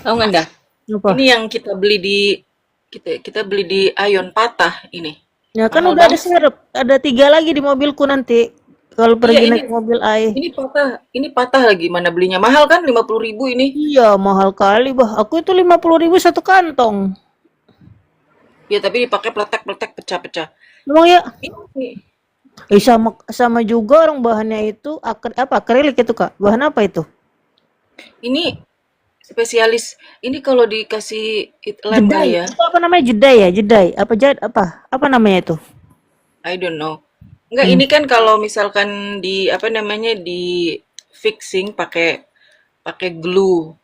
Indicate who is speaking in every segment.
Speaker 1: Tahu nggak dah? Ini
Speaker 2: Apa?
Speaker 1: yang kita beli di Ayon patah ini.
Speaker 2: Ya kan
Speaker 1: Mahal
Speaker 2: udah ada
Speaker 1: banget.
Speaker 2: serep. Ada 3 lagi di mobilku nanti. Kalau
Speaker 1: Iya,
Speaker 2: pergi
Speaker 1: ini
Speaker 2: naik mobil ai.
Speaker 1: ini patah. Ini patah lagi. Mana belinya mahal kan 50.000 ini.
Speaker 2: Iya, mahal kali, bah. Aku itu 50.000 satu kantong.
Speaker 1: Ya tapi dipakai pletek-pletek pecah-pecah.
Speaker 2: Emang ya?
Speaker 1: Ini
Speaker 2: Sama sama juga orang bahannya itu apa? Akrilik itu, Kak. Bahan apa itu?
Speaker 1: ini spesialis. Ini kalau dikasih lem kali
Speaker 2: Jedai.
Speaker 1: ya.
Speaker 2: Itu apa namanya? Jedai ya? Jedai. Apa apa? Apa namanya itu?
Speaker 1: I don't know. Enggak,
Speaker 2: Hmm.
Speaker 1: ini kan kalau misalkan di apa namanya di fixing pakai pakai glue,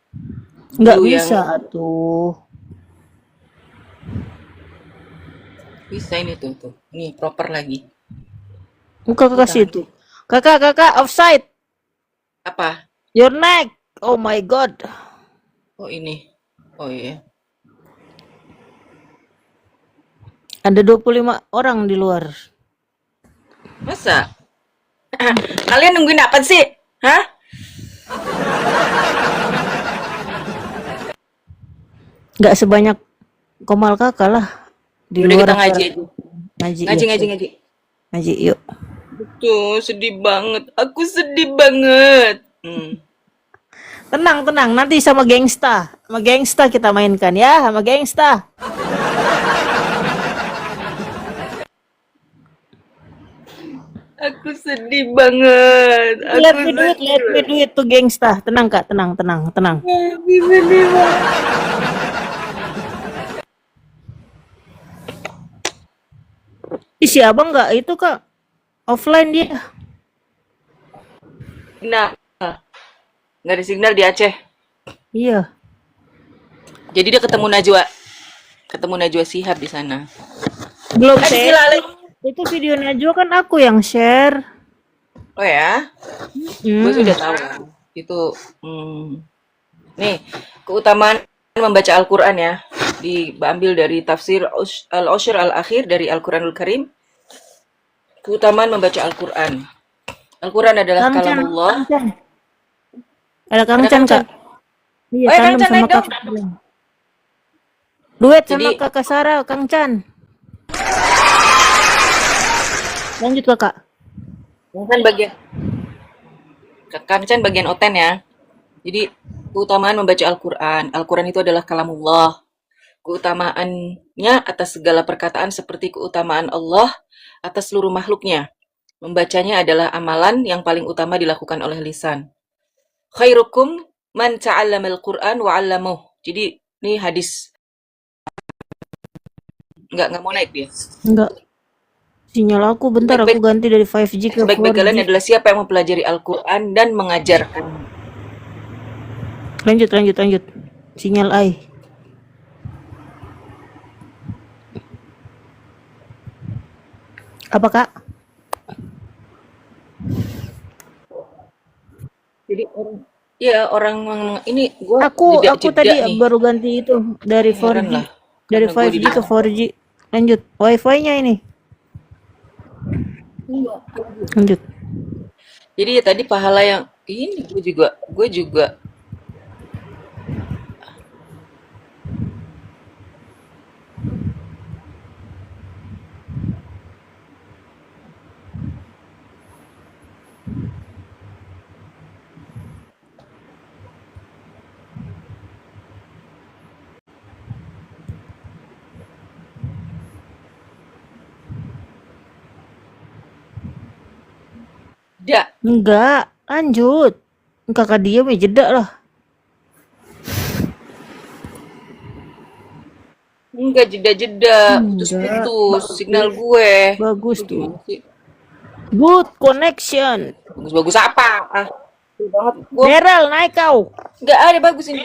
Speaker 2: Nggak
Speaker 1: glue yang
Speaker 2: bisa tuh.
Speaker 1: bisa ini tuh. Ini proper lagi.
Speaker 2: Kakak
Speaker 1: Tuh
Speaker 2: kasih
Speaker 1: tangan.
Speaker 2: itu. Kakak, offside.
Speaker 1: Apa?
Speaker 2: Your neck. Oh my god.
Speaker 1: Oh ini. Oh iya.
Speaker 2: Ada 25 orang di luar.
Speaker 1: Masa? Kalian nungguin apa sih? Hah?
Speaker 2: Nggak sebanyak Komal kakak lah. Di
Speaker 1: Udah
Speaker 2: luar
Speaker 1: kita
Speaker 2: apa?
Speaker 1: ngaji aja.
Speaker 2: Ngaji ya.
Speaker 1: Ngaji ngaji ngaji.
Speaker 2: Ngaji yuk.
Speaker 1: Tuh, sedih banget. Aku sedih banget.
Speaker 2: Tenang, tenang. Nanti sama gangsta. Sama gangsta kita mainkan ya. Sama gangsta.
Speaker 1: Aku sedih banget. Aku
Speaker 2: Let me do it tuh gangsta. Tenang kak, tenang, tenang, tenang.
Speaker 1: sedih banget.
Speaker 2: Ih, si abang nggak itu kak. Offline dia.
Speaker 1: Nah, nggak ada signal di Aceh.
Speaker 2: Iya.
Speaker 1: Jadi dia ketemu Najwa Shihab di sana.
Speaker 2: Belum
Speaker 1: Eh,
Speaker 2: share.
Speaker 1: Bismillah.
Speaker 2: Itu video Najwa kan aku yang share.
Speaker 1: Oh ya, gue
Speaker 2: Hmm.
Speaker 1: sudah tahu. Itu, nih keutamaan membaca Al-Quran ya. Diambil dari tafsir Al-Ushr Al-Akhir dari Al-Quranul Karim. Keutamaan membaca Al-Quran. Al-Quran adalah
Speaker 2: Kangchan,
Speaker 1: kalamullah.
Speaker 2: Kangchan. Ada
Speaker 1: Ada
Speaker 2: Kangchan
Speaker 1: Kang Chan.
Speaker 2: kak. Iya,
Speaker 1: Oh ya, Kang
Speaker 2: tandem
Speaker 1: Chan
Speaker 2: sama
Speaker 1: naik dong.
Speaker 2: kakak. Duet sama
Speaker 1: Jadi,
Speaker 2: kakak Sarah, Kangchan. Lanjut kakak.
Speaker 1: Kang bagian Kang Chan bagian oten ya. Jadi, keutamaan membaca Al-Quran. Al-Quran itu adalah kalamullah. Keutamaannya atas segala perkataan seperti keutamaan Allah atas seluruh makhluknya. Membacanya adalah amalan yang paling utama dilakukan oleh lisan. Khairukum man ta'allamal Qur'an wa 'allamuh. Jadi ini hadis nggak mau naik dia.
Speaker 2: Enggak. Sinyal aku bentar, aku
Speaker 1: Sebaik-baik
Speaker 2: ganti dari 5G ke
Speaker 1: sebaik-baik
Speaker 2: 4G.
Speaker 1: kalian adalah siapa yang mempelajari Al-Qur'an dan mengajarkan.
Speaker 2: Lanjut, lanjut, lanjut. Sinyal ai. Apa kak?
Speaker 1: Jadi orang ini gua
Speaker 2: Aku
Speaker 1: jeda
Speaker 2: tadi
Speaker 1: nih.
Speaker 2: baru ganti itu dari
Speaker 1: Heran
Speaker 2: 4G,
Speaker 1: lah
Speaker 2: dari
Speaker 1: karena gue di
Speaker 2: 5G ke 4G. Lanjut, wifi-nya ini. Lanjut.
Speaker 1: Jadi ya tadi pahala yang ini gue juga jeda.
Speaker 2: Enggak, lanjut. Kakak diam ya jeda lah.
Speaker 1: Enggak jeda-jeda,
Speaker 2: Enggak.
Speaker 1: putus-putus signal gue.
Speaker 2: Bagus
Speaker 1: Lu
Speaker 2: tuh.
Speaker 1: gimana sih?
Speaker 2: Good connection.
Speaker 1: Bagus-bagus apa? Seru banget. Gue
Speaker 2: Daryl, naik kau.
Speaker 1: nggak ada bagus ini.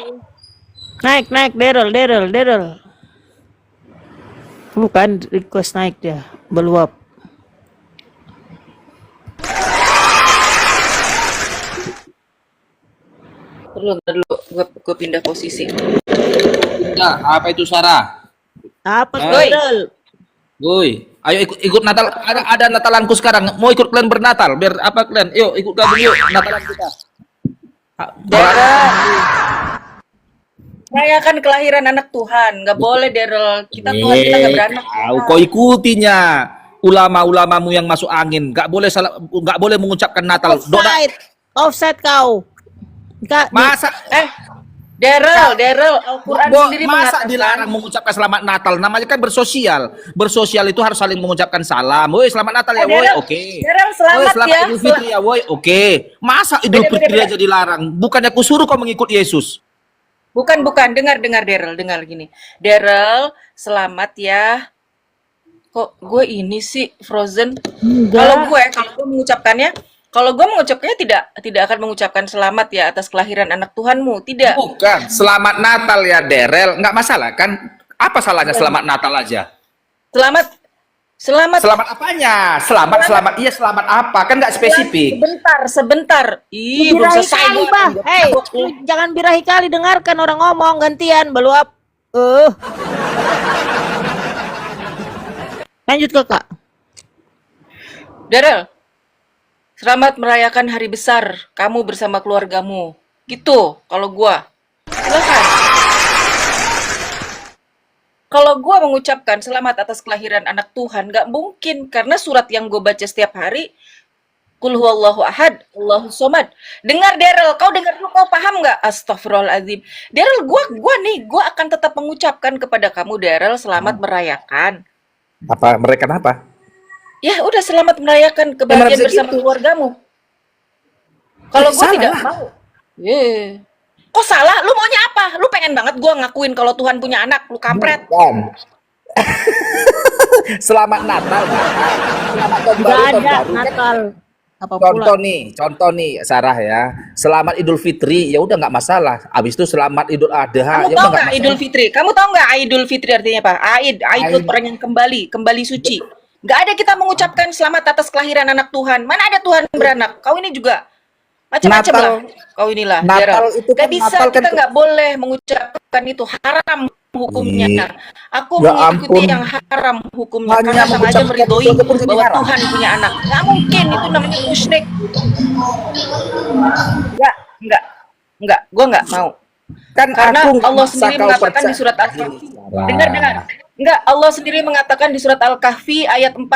Speaker 2: Naik, naik, Daryl. Bukan request naik dia, beluap.
Speaker 1: Ntar dulu, gue pindah posisi.
Speaker 3: Ya, apa itu Sarah?
Speaker 2: Apa tuh,
Speaker 1: Woi,
Speaker 2: Daryl?
Speaker 3: Woi, ayo ikut Natal. Ada Natalanku sekarang. Mau ikut kalian bernatal? Biar apa kalian? Yuk, ikut gabung yuk Natalan kita. Ah,
Speaker 1: Dara, Merayakan kelahiran anak Tuhan. Nggak boleh, Daryl. Tuhan kita nggak beranak.
Speaker 3: Kau ikutinya ulama-ulamamu yang masuk angin. Nggak boleh mengucapkan Natal.
Speaker 2: Offside kau.
Speaker 3: Masa
Speaker 1: Daryl, Al-Quran sendiri
Speaker 3: masa
Speaker 1: mengatakan.
Speaker 3: dilarang mengucapkan selamat Natal? Namanya kan bersosial. Bersosial itu harus saling mengucapkan salam. Woi, selamat Natal ya, woi.
Speaker 1: Daryl,
Speaker 3: Oke.
Speaker 1: Daryl,
Speaker 3: Woi,
Speaker 1: selamat
Speaker 3: selamat
Speaker 1: ya.
Speaker 3: Idul Fitri ya, woi. Oke. Masa Idul Fitri aja dilarang? Bukannya aku suruh kau mengikut Yesus?
Speaker 1: Bukan. Dengar, Daryl. Dengar gini. Daryl, selamat ya. Kok gue ini sih Frozen? Kalau gue mengucapkannya tidak akan mengucapkan selamat ya atas kelahiran anak Tuhanmu, tidak.
Speaker 3: Bukan. Selamat Natal ya, Daryl. Nggak masalah kan? Apa salahnya selamat Natal aja?
Speaker 1: Selamat
Speaker 3: Selamat apanya? Selamat. Iya, selamat apa? Kan nggak spesifik.
Speaker 1: sebentar. Ih, belum
Speaker 2: Birahi
Speaker 1: selesai
Speaker 2: kali,
Speaker 1: gua.
Speaker 2: Bah. Hei, lu jangan birahi kali, dengarkan orang ngomong gantian, beluap. Lanjut, Kakak.
Speaker 1: Daryl, selamat merayakan hari besar kamu bersama keluargamu. Gitu, kalau gua. Silakan. Kalau gua mengucapkan selamat atas kelahiran anak Tuhan, nggak mungkin. Karena surat yang gue baca setiap hari, Qul huwallahu ahad, Allahu somad. Dengar, Daryl, kau dengar dulu, kau paham nggak? Astagfirullahaladzim. Daryl, gua akan tetap mengucapkan kepada kamu, Daryl, selamat merayakan.
Speaker 3: Apa? Mereka apa?
Speaker 1: Ya udah, selamat merayakan kebahagiaan bersama keluargamu. Kalau gue tidak mau. Kok salah? Lu maunya apa? Lu pengen banget gue ngakuin kalau Tuhan punya anak, lu kampret.
Speaker 3: Bukan. Selamat Natal. Selamat tahun baru, tahun baru.
Speaker 2: Natal. Apa
Speaker 3: Contoh nih, Sarah ya. Selamat Idul Fitri, ya udah nggak masalah. Abis itu selamat Idul Adha.
Speaker 1: Kamu tahu nggak Idul Fitri? Kamu tahu nggak Idul Fitri artinya apa? Aid itu orang yang kembali suci. Nggak ada kita mengucapkan selamat atas kelahiran anak Tuhan. Mana ada Tuhan beranak? Kau ini juga macam-macam lah. Kau inilah.
Speaker 3: Natal itu kan,
Speaker 1: gak bisa, kita nggak boleh mengucapkan itu, haram hukumnya. Aku mengikuti yang haram hukumnya karena sama aja meridhoi bahwa Tuhan punya anak. Nggak mungkin, itu namanya musyrik. Enggak, gue nggak mau.
Speaker 3: Kan
Speaker 1: karena Allah sendiri mengatakan di surat Al-Kahfi. Dengar. Enggak, Allah sendiri mengatakan di surat Al-Kahfi ayat 4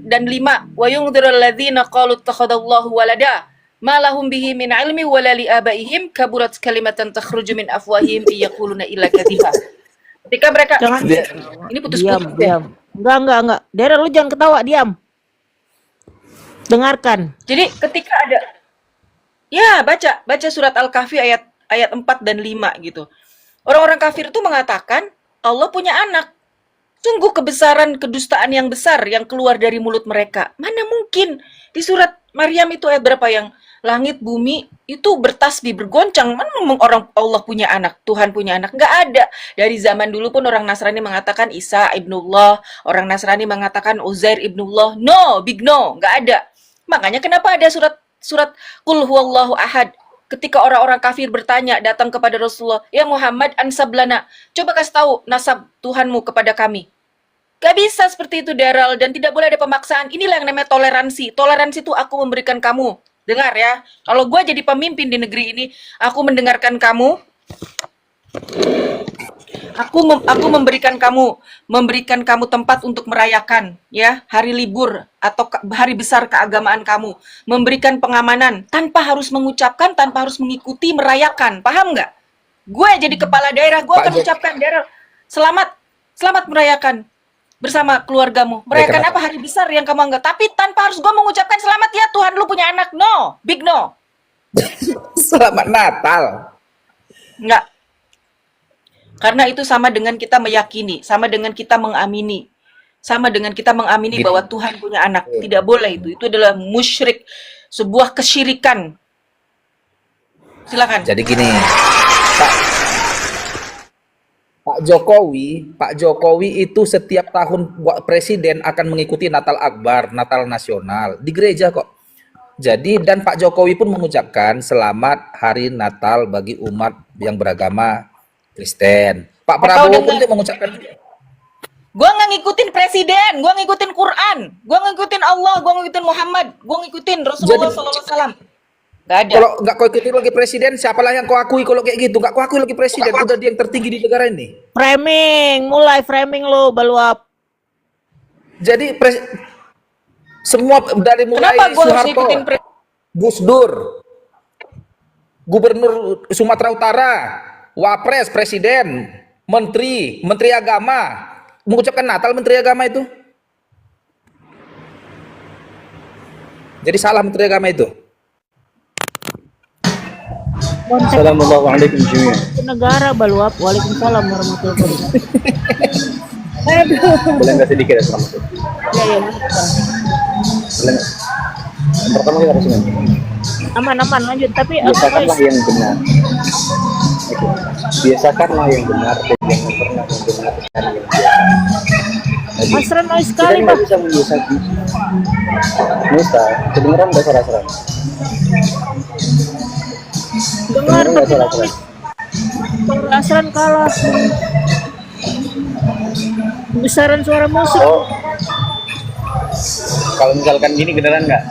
Speaker 1: dan 5. Wa yungdzirul ladzina qalu ittakhadallahu walada ma lahum bihi min ilmi wala li abaihim kaburat kalimatan takhruju min afwahihim yaquluna illa kadziba. Ketika mereka ini putus-putus.
Speaker 2: Diam. Enggak. Daryl, lu jangan ketawa, diam. Dengarkan.
Speaker 1: Jadi ketika ada baca surat Al-Kahfi ayat 4 dan 5 gitu. Orang-orang kafir itu mengatakan Allah punya anak. Sungguh kebesaran kedustaan yang besar yang keluar dari mulut mereka. Mana mungkin? Di surat Maryam itu ayat berapa yang langit bumi itu bertasbih, bergoncang. Mana orang Allah punya anak, Tuhan punya anak? Nggak ada. Dari zaman dulu pun orang Nasrani mengatakan Isa ibnullah, orang Nasrani mengatakan Uzair ibnullah. No, big no, nggak ada. Makanya kenapa ada surat Qul huwallahu ahad? Ketika orang-orang kafir bertanya datang kepada Rasulullah, ya Muhammad ansablana, coba kasih tahu nasab Tuhanmu kepada kami. Gak bisa seperti itu, Daryl, dan tidak boleh ada pemaksaan. Inilah yang namanya toleransi. Toleransi itu aku memberikan kamu. Dengar ya, kalau gue jadi pemimpin di negeri ini, aku mendengarkan kamu. Aku memberikan kamu tempat untuk merayakan ya hari libur atau hari besar keagamaan kamu, memberikan pengamanan tanpa harus mengucapkan, tanpa harus mengikuti, merayakan. Paham nggak? Gue jadi kepala daerah, gue akan ucapkan, Daryl, selamat merayakan bersama keluargamu. Merayakan apa hari besar yang kamu anggap, tapi tanpa harus gue mengucapkan selamat ya Tuhan lu punya anak. No, big no.
Speaker 3: Selamat Natal.
Speaker 1: Enggak. Karena itu sama dengan kita meyakini, sama dengan kita mengamini. Sama dengan kita mengamini bahwa Tuhan punya anak. Tidak boleh itu. Itu adalah musyrik, sebuah kesyirikan. Silakan.
Speaker 3: Jadi gini, Pak Jokowi itu setiap tahun presiden akan mengikuti Natal Akbar, Natal Nasional di gereja kok. Jadi dan Pak Jokowi pun mengucapkan selamat hari Natal bagi umat yang beragama Kristen. Pak Prabowo pun mengucapkan.
Speaker 1: Gua nggak ngikutin presiden, gua ngikutin Quran, gua ngikutin Allah, gua ngikutin Muhammad, gua ngikutin Rasulullah SAW. Nggak ada.
Speaker 3: Kalau nggak kau ikuti lagi presiden, siapa lagi yang kau akui kalau kayak gitu? Nggak kau akui lagi presiden, udah dia yang tertinggi di negara ini.
Speaker 2: Mulai framing lo Baluap.
Speaker 3: Jadi semua dari mulai
Speaker 1: Kenapa gue harus
Speaker 3: Soeharto,
Speaker 1: ikutin
Speaker 3: Gus Dur, Gubernur Sumatera Utara, Wapres, Presiden, Menteri Agama, mengucapkan Natal Menteri Agama itu? Jadi salah Menteri Agama itu?
Speaker 4: Assalamualaikum jami'an.
Speaker 2: Negara Baluap. Waalaikumsalam warahmatullahi wabarakatuh. Aduh.
Speaker 4: Boleh nggak sedikit ya selamat?
Speaker 2: Ya ya.
Speaker 4: Boleh nggak? Yang pertama kita harus ingat,
Speaker 2: Aman lanjut. Tapi
Speaker 4: biasakanlah yang benar. Itu. Biasakanlah yang benar dan jangan pernah membenarkan yang biasa. Jadi,
Speaker 2: Asran noise
Speaker 4: kita
Speaker 2: sekali,
Speaker 4: ini
Speaker 2: Pak.
Speaker 4: nggak bisa membiasakan. Musta, kedengeran nggak suara-suara?
Speaker 2: Dengar
Speaker 4: Kedengeran nggak
Speaker 2: tapi
Speaker 4: suara-suara?
Speaker 2: suara Asran kalah. Besaran suara musik.
Speaker 4: Oh, kalau misalkan gini beneran nggak?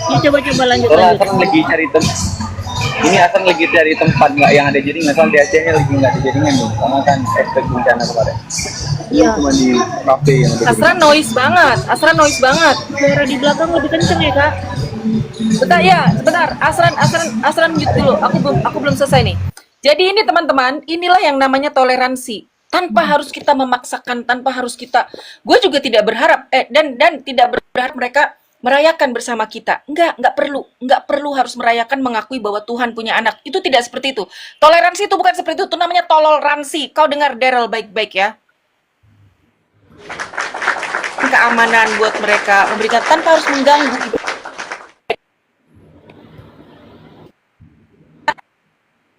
Speaker 2: Ya, coba lanjut.
Speaker 4: Soalnya Hasan lagi cari ini Hasan lagi cari tempat nggak yang ada jaringan, soal di Acehnya lagi nggak ada jaringan nih, karena kan efek bencana kemarin.
Speaker 2: Iya.
Speaker 4: Cuma di kafe yang ada
Speaker 1: Asran noise banget.
Speaker 2: Suara di belakang lebih kenceng ya, Kak?
Speaker 1: Sebentar. Asran mute dulu. Aku belum selesai nih. Jadi ini teman-teman, inilah yang namanya toleransi. Tanpa harus kita memaksakan, gue juga tidak berharap dan tidak berharap mereka merayakan bersama kita. Nggak perlu harus merayakan mengakui bahwa Tuhan punya anak. Itu tidak seperti itu. Toleransi itu bukan seperti itu namanya toleransi. Kau dengar Daryl baik-baik ya. Keamanan buat mereka, memberikan tanpa harus mengganggu.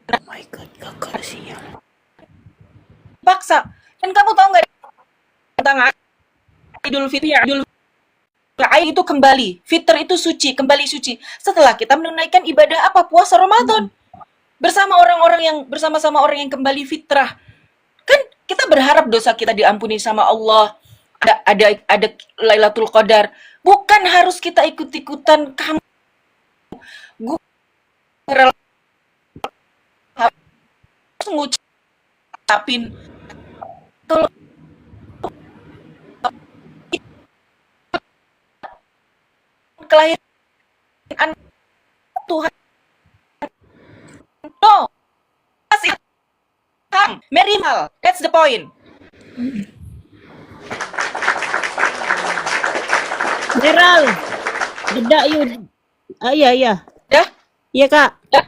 Speaker 2: Oh my god, gagal sinyal.
Speaker 1: Paksa. Dan kamu tahu nggak tentang Idul Fitri? Itu kembali. Fitr itu suci, kembali suci. Setelah kita menunaikan ibadah apa? Puasa Ramadan. Bersama-sama orang yang kembali fitrah. Kan kita berharap dosa kita diampuni sama Allah. Ada Lailatul Qadar. Bukan harus kita ikut-ikutan kamu. Gue harus ngucapin kalau kelahiran Tuhan no masih merimal, that's the point.
Speaker 2: Daryl, jeda yuk. Iya.
Speaker 1: Dah?
Speaker 2: Iya, Kak.
Speaker 1: Dah?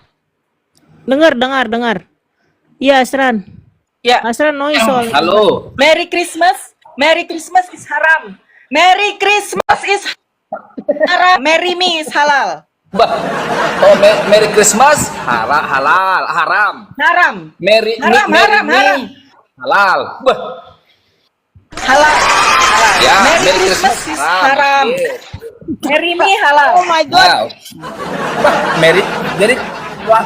Speaker 2: Dengar. Iya, Asran.
Speaker 1: Ya.
Speaker 2: Asran noise soalnya.
Speaker 3: Halo.
Speaker 1: Merry Christmas is haram. Merry Christmas is haram. Merry me is halal.
Speaker 3: Oh, Merry Christmas, haram.
Speaker 1: Haram.
Speaker 3: Merry
Speaker 1: Haram.
Speaker 3: halal. Bah.
Speaker 1: Halal.
Speaker 3: Ya,
Speaker 1: Merry Christmas is haram. Merry me halal.
Speaker 2: Oh my god.
Speaker 3: Wow. Bah, jadi wah.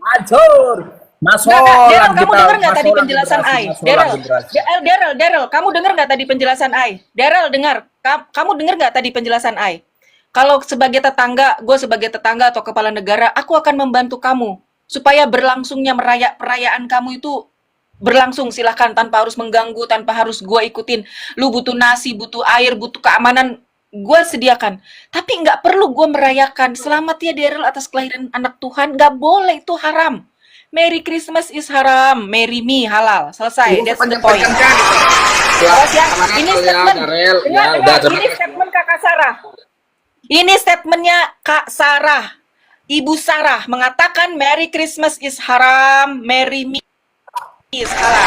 Speaker 3: Hancur.
Speaker 1: Daryl, kamu denger nggak tadi penjelasan Ai? Daryl, kamu denger nggak tadi penjelasan Ai? Daryl, dengar. Kamu denger nggak tadi penjelasan Ai? Kalau sebagai tetangga, gue sebagai tetangga atau kepala negara, aku akan membantu kamu supaya berlangsungnya perayaan kamu itu berlangsung. Silahkan tanpa harus mengganggu, tanpa harus gue ikutin. Lu butuh nasi, butuh air, butuh keamanan, gue sediakan. Tapi nggak perlu gue merayakan. Selamat ya Daryl atas kelahiran anak Tuhan. Nggak boleh, itu haram. Merry Christmas is haram, Merry me halal. Selesai, that's the point. Terus ya, ini statement. Dengar, ini statement Kakak Sarah. Ini statementnya Kak Sarah. Ibu Sarah mengatakan Merry Christmas is haram, Merry me is halal.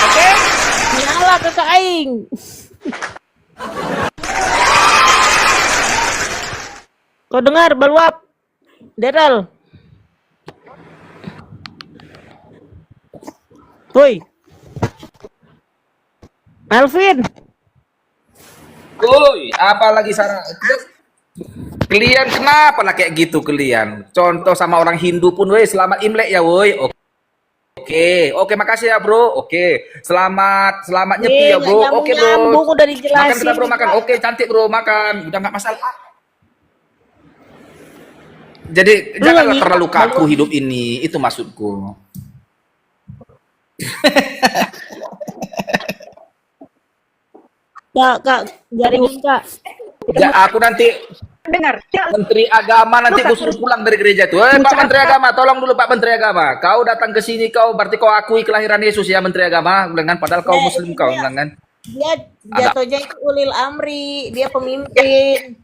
Speaker 1: Oke?
Speaker 2: Nyala Kakak aing. Kau dengar Baluap? Daryl. Woi. Alvin.
Speaker 3: Woi, apalagi Sarah? Kalian kenapa lah kayak gitu kalian? Contoh sama orang Hindu pun, woi selamat Imlek ya, woi. Oke, makasih ya bro. Oke, selamat nyepi ya bro. Oke bro.
Speaker 2: Nyambung udah dijelasin.
Speaker 3: Makan kita bro, makan. Oke, cantik bro, makan. Udah nggak masalah. Jadi
Speaker 2: Lu
Speaker 3: janganlah
Speaker 2: nggak
Speaker 3: terlalu
Speaker 2: nyimak
Speaker 3: kaku
Speaker 2: baluap.
Speaker 3: hidup ini, itu maksudku.
Speaker 2: Kak, jaringan kak.
Speaker 3: Aku nanti
Speaker 1: Dengar, ya,
Speaker 3: Menteri Agama nanti
Speaker 1: lu
Speaker 3: gue
Speaker 1: kan
Speaker 3: suruh
Speaker 1: harus
Speaker 3: pulang dari gereja tuh. Pak
Speaker 1: mengucapkan
Speaker 3: Menteri Agama, tolong dulu Pak Menteri Agama. Kau datang ke sini, kau berarti kau akui kelahiran Yesus ya Menteri Agama, dengan padahal kau
Speaker 2: Nah,
Speaker 3: Muslim
Speaker 2: itu
Speaker 3: kau,
Speaker 2: dia.
Speaker 3: dengan
Speaker 2: Dia
Speaker 3: ada
Speaker 2: jatuhnya itu ulil amri, dia pemimpin.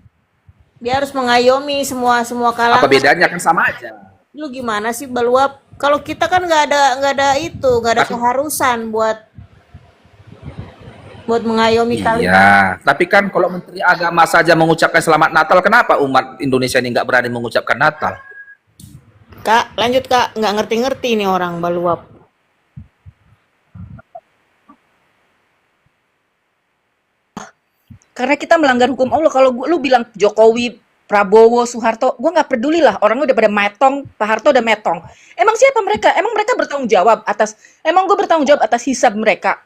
Speaker 2: Dia harus mengayomi semua
Speaker 3: apa
Speaker 2: kalangan.
Speaker 3: bedanya kan sama aja.
Speaker 2: Lu gimana sih Baluap? Kalau kita kan nggak ada
Speaker 3: Tapi
Speaker 2: keharusan buat mengayomi kalian.
Speaker 3: iya, tapi kan kalau Menteri Agama saja mengucapkan Selamat Natal, kenapa umat Indonesia ini nggak berani mengucapkan Natal?
Speaker 2: Kak, lanjut kak, nggak ngerti-ngerti nih orang Baluap.
Speaker 1: karena kita melanggar hukum Allah. Kalau lu bilang Jokowi, Prabowo, Soeharto, gue nggak peduli lah. Orangnya udah pada metong, Pak Harto udah metong. Emang siapa mereka? Emang mereka bertanggung jawab atas? Emang gue bertanggung jawab atas hisab mereka?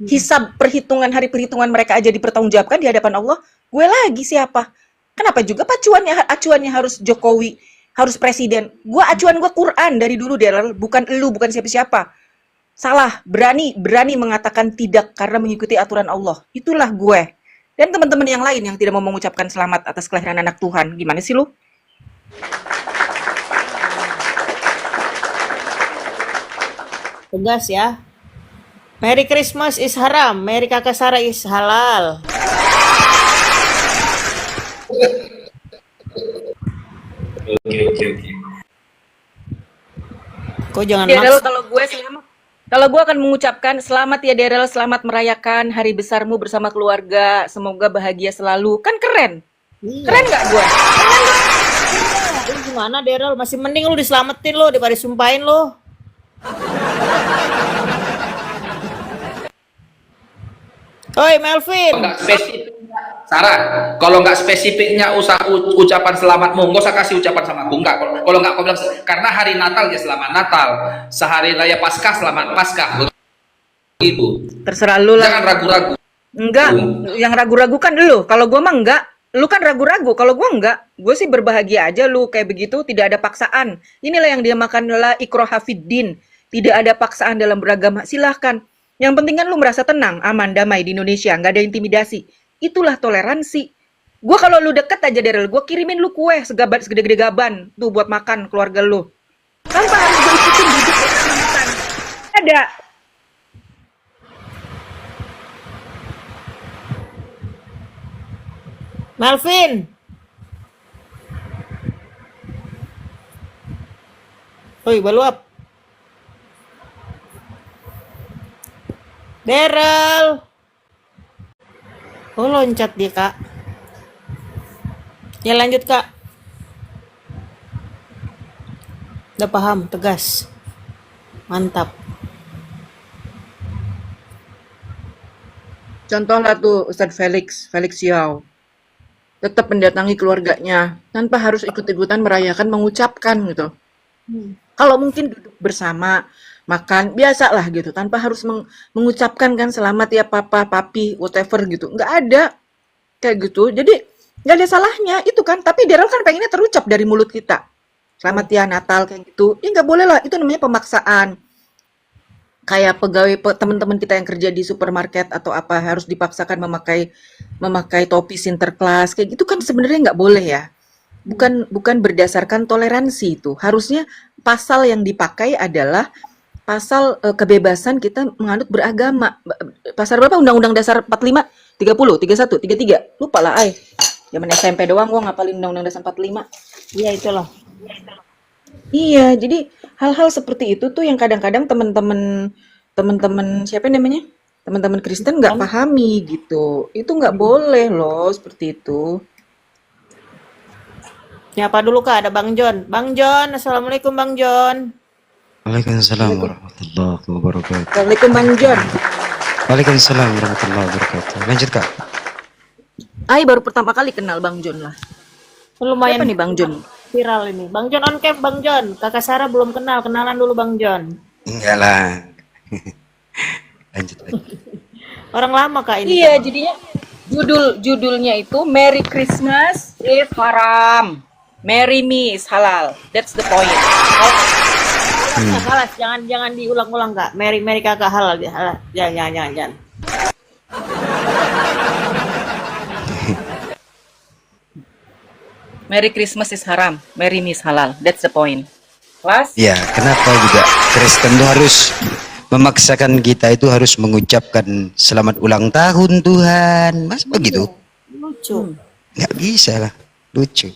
Speaker 1: Hisab hari perhitungan mereka aja dipertanggungjawabkan di hadapan Allah. Gue lagi siapa? Kenapa juga acuannya harus Jokowi, harus presiden? Acuan gue Quran dari dulu, Daryl. Bukan elu, bukan siapa-siapa. Salah, berani mengatakan tidak karena mengikuti aturan Allah. Itulah gue. Dan teman-teman yang lain yang tidak mau mengucapkan selamat atas kelahiran anak Tuhan. Gimana sih lu?
Speaker 2: Tegas ya. Merry Christmas is haram, Merry Kakak Sarah is halal. Kok jangan
Speaker 1: Daryl,
Speaker 2: maksa.
Speaker 1: kalau gue akan mengucapkan selamat ya Daryl, selamat merayakan hari besarmu bersama keluarga, semoga bahagia selalu. Kan keren.
Speaker 2: Iya.
Speaker 1: Keren nggak gue?
Speaker 2: Lu gimana Daryl? Masih mending lu diselamatin lo daripada disumpahin lo. Oi Melvin.
Speaker 3: Nggak spesifik, Sarah, kalau nggak spesifiknya ucapan selamatmu, nggak usah kasih ucapan sama aku. Nggak, kalau nggak kau bilang karena hari Natal ya selamat Natal, sehari raya Paskah selamat Paskah, begitu.
Speaker 1: Terserah lu lah.
Speaker 3: Jangan ragu-ragu.
Speaker 1: Enggak, yang ragu-ragu kan lu. Kalau gue mah enggak. Lu kan ragu-ragu. Kalau gue enggak. Gue sih berbahagia aja lu kayak begitu. Tidak ada paksaan. Inilah yang dinamakan la ikraha fiddin. Tidak ada paksaan dalam beragama. Silahkan. Yang penting kan lu merasa tenang, aman, damai di Indonesia. Nggak ada intimidasi. Itulah toleransi. Gue kalau lu deket aja Daryl, gue kirimin lu kue segede-gede gaban. Tuh buat makan keluarga lu. Tanpa harus gue ikutin duduk bersama makan. Ada.
Speaker 2: Melvin. Oi, Baluap. Daryl. Oh, loncat dia, Kak. Ya, lanjut, Kak. Udah paham, tegas. Mantap.
Speaker 1: Contoh lah tuh Ustadz Felix Yao. Tetap mendatangi keluarganya tanpa harus ikut-ikutan merayakan, mengucapkan gitu. Kalau mungkin duduk bersama, makan, biasa lah gitu. Tanpa harus mengucapkan kan selamat ya papa, papi, whatever gitu. Nggak ada kayak gitu. Jadi nggak ada salahnya itu kan. Tapi Daryl kan pengennya terucap dari mulut kita. Selamat ya Natal kayak gitu. Ya nggak boleh lah. Itu namanya pemaksaan. Kayak teman-teman kita yang kerja di supermarket atau apa harus dipaksakan memakai topi Sinterklas kayak gitu kan sebenarnya nggak boleh ya. Bukan berdasarkan toleransi itu. Harusnya pasal yang dipakai adalah pasal kebebasan kita menganut beragama. Pasal berapa Undang-Undang Dasar 45, 30, 31, 33. Lupa lah ay. Zaman SMP doang gua ngapalin Undang-Undang Dasar 45.
Speaker 2: Iya, itulah.
Speaker 1: Iya, jadi hal-hal seperti itu tuh yang kadang-kadang teman-teman siapa namanya? Teman-teman Kristen nggak pahami gitu. Itu nggak boleh loh seperti itu.
Speaker 2: Nyapa dulu, Kak. Ada Bang John. Bang John, Assalamualaikum Bang John.
Speaker 5: Waalaikumsalam warahmatullahi wabarakatuh.
Speaker 1: Assalamualaikum Bang John.
Speaker 5: Waalaikumsalam warahmatullahi wabarakatuh. Lanjut Kak.
Speaker 1: Ay baru pertama kali kenal Bang John lah.
Speaker 2: Lumayan
Speaker 1: Siapa nih Bang John?
Speaker 2: viral ini. Bang John on cam, Bang John. Kakak Sarah belum kenal. Kenalan dulu Bang John.
Speaker 5: Enggak lah. Lanjut lagi.
Speaker 2: Orang lama Kak ini.
Speaker 1: Iya, jadinya judulnya itu Merry Christmas is haram. Marry me is halal. That's the point. Kalau
Speaker 2: Halas, jangan diulang-ulang kak. Mary kakak halal, halal. Jangan.
Speaker 1: Merry Christmas is haram, marry me is halal. That's the point. Kelas?
Speaker 5: Ya, kenapa juga Kristen itu harus memaksakan kita itu harus mengucapkan selamat ulang tahun Tuhan? Mas begitu?
Speaker 2: Lucu.
Speaker 5: Nggak bisa lah, lucu.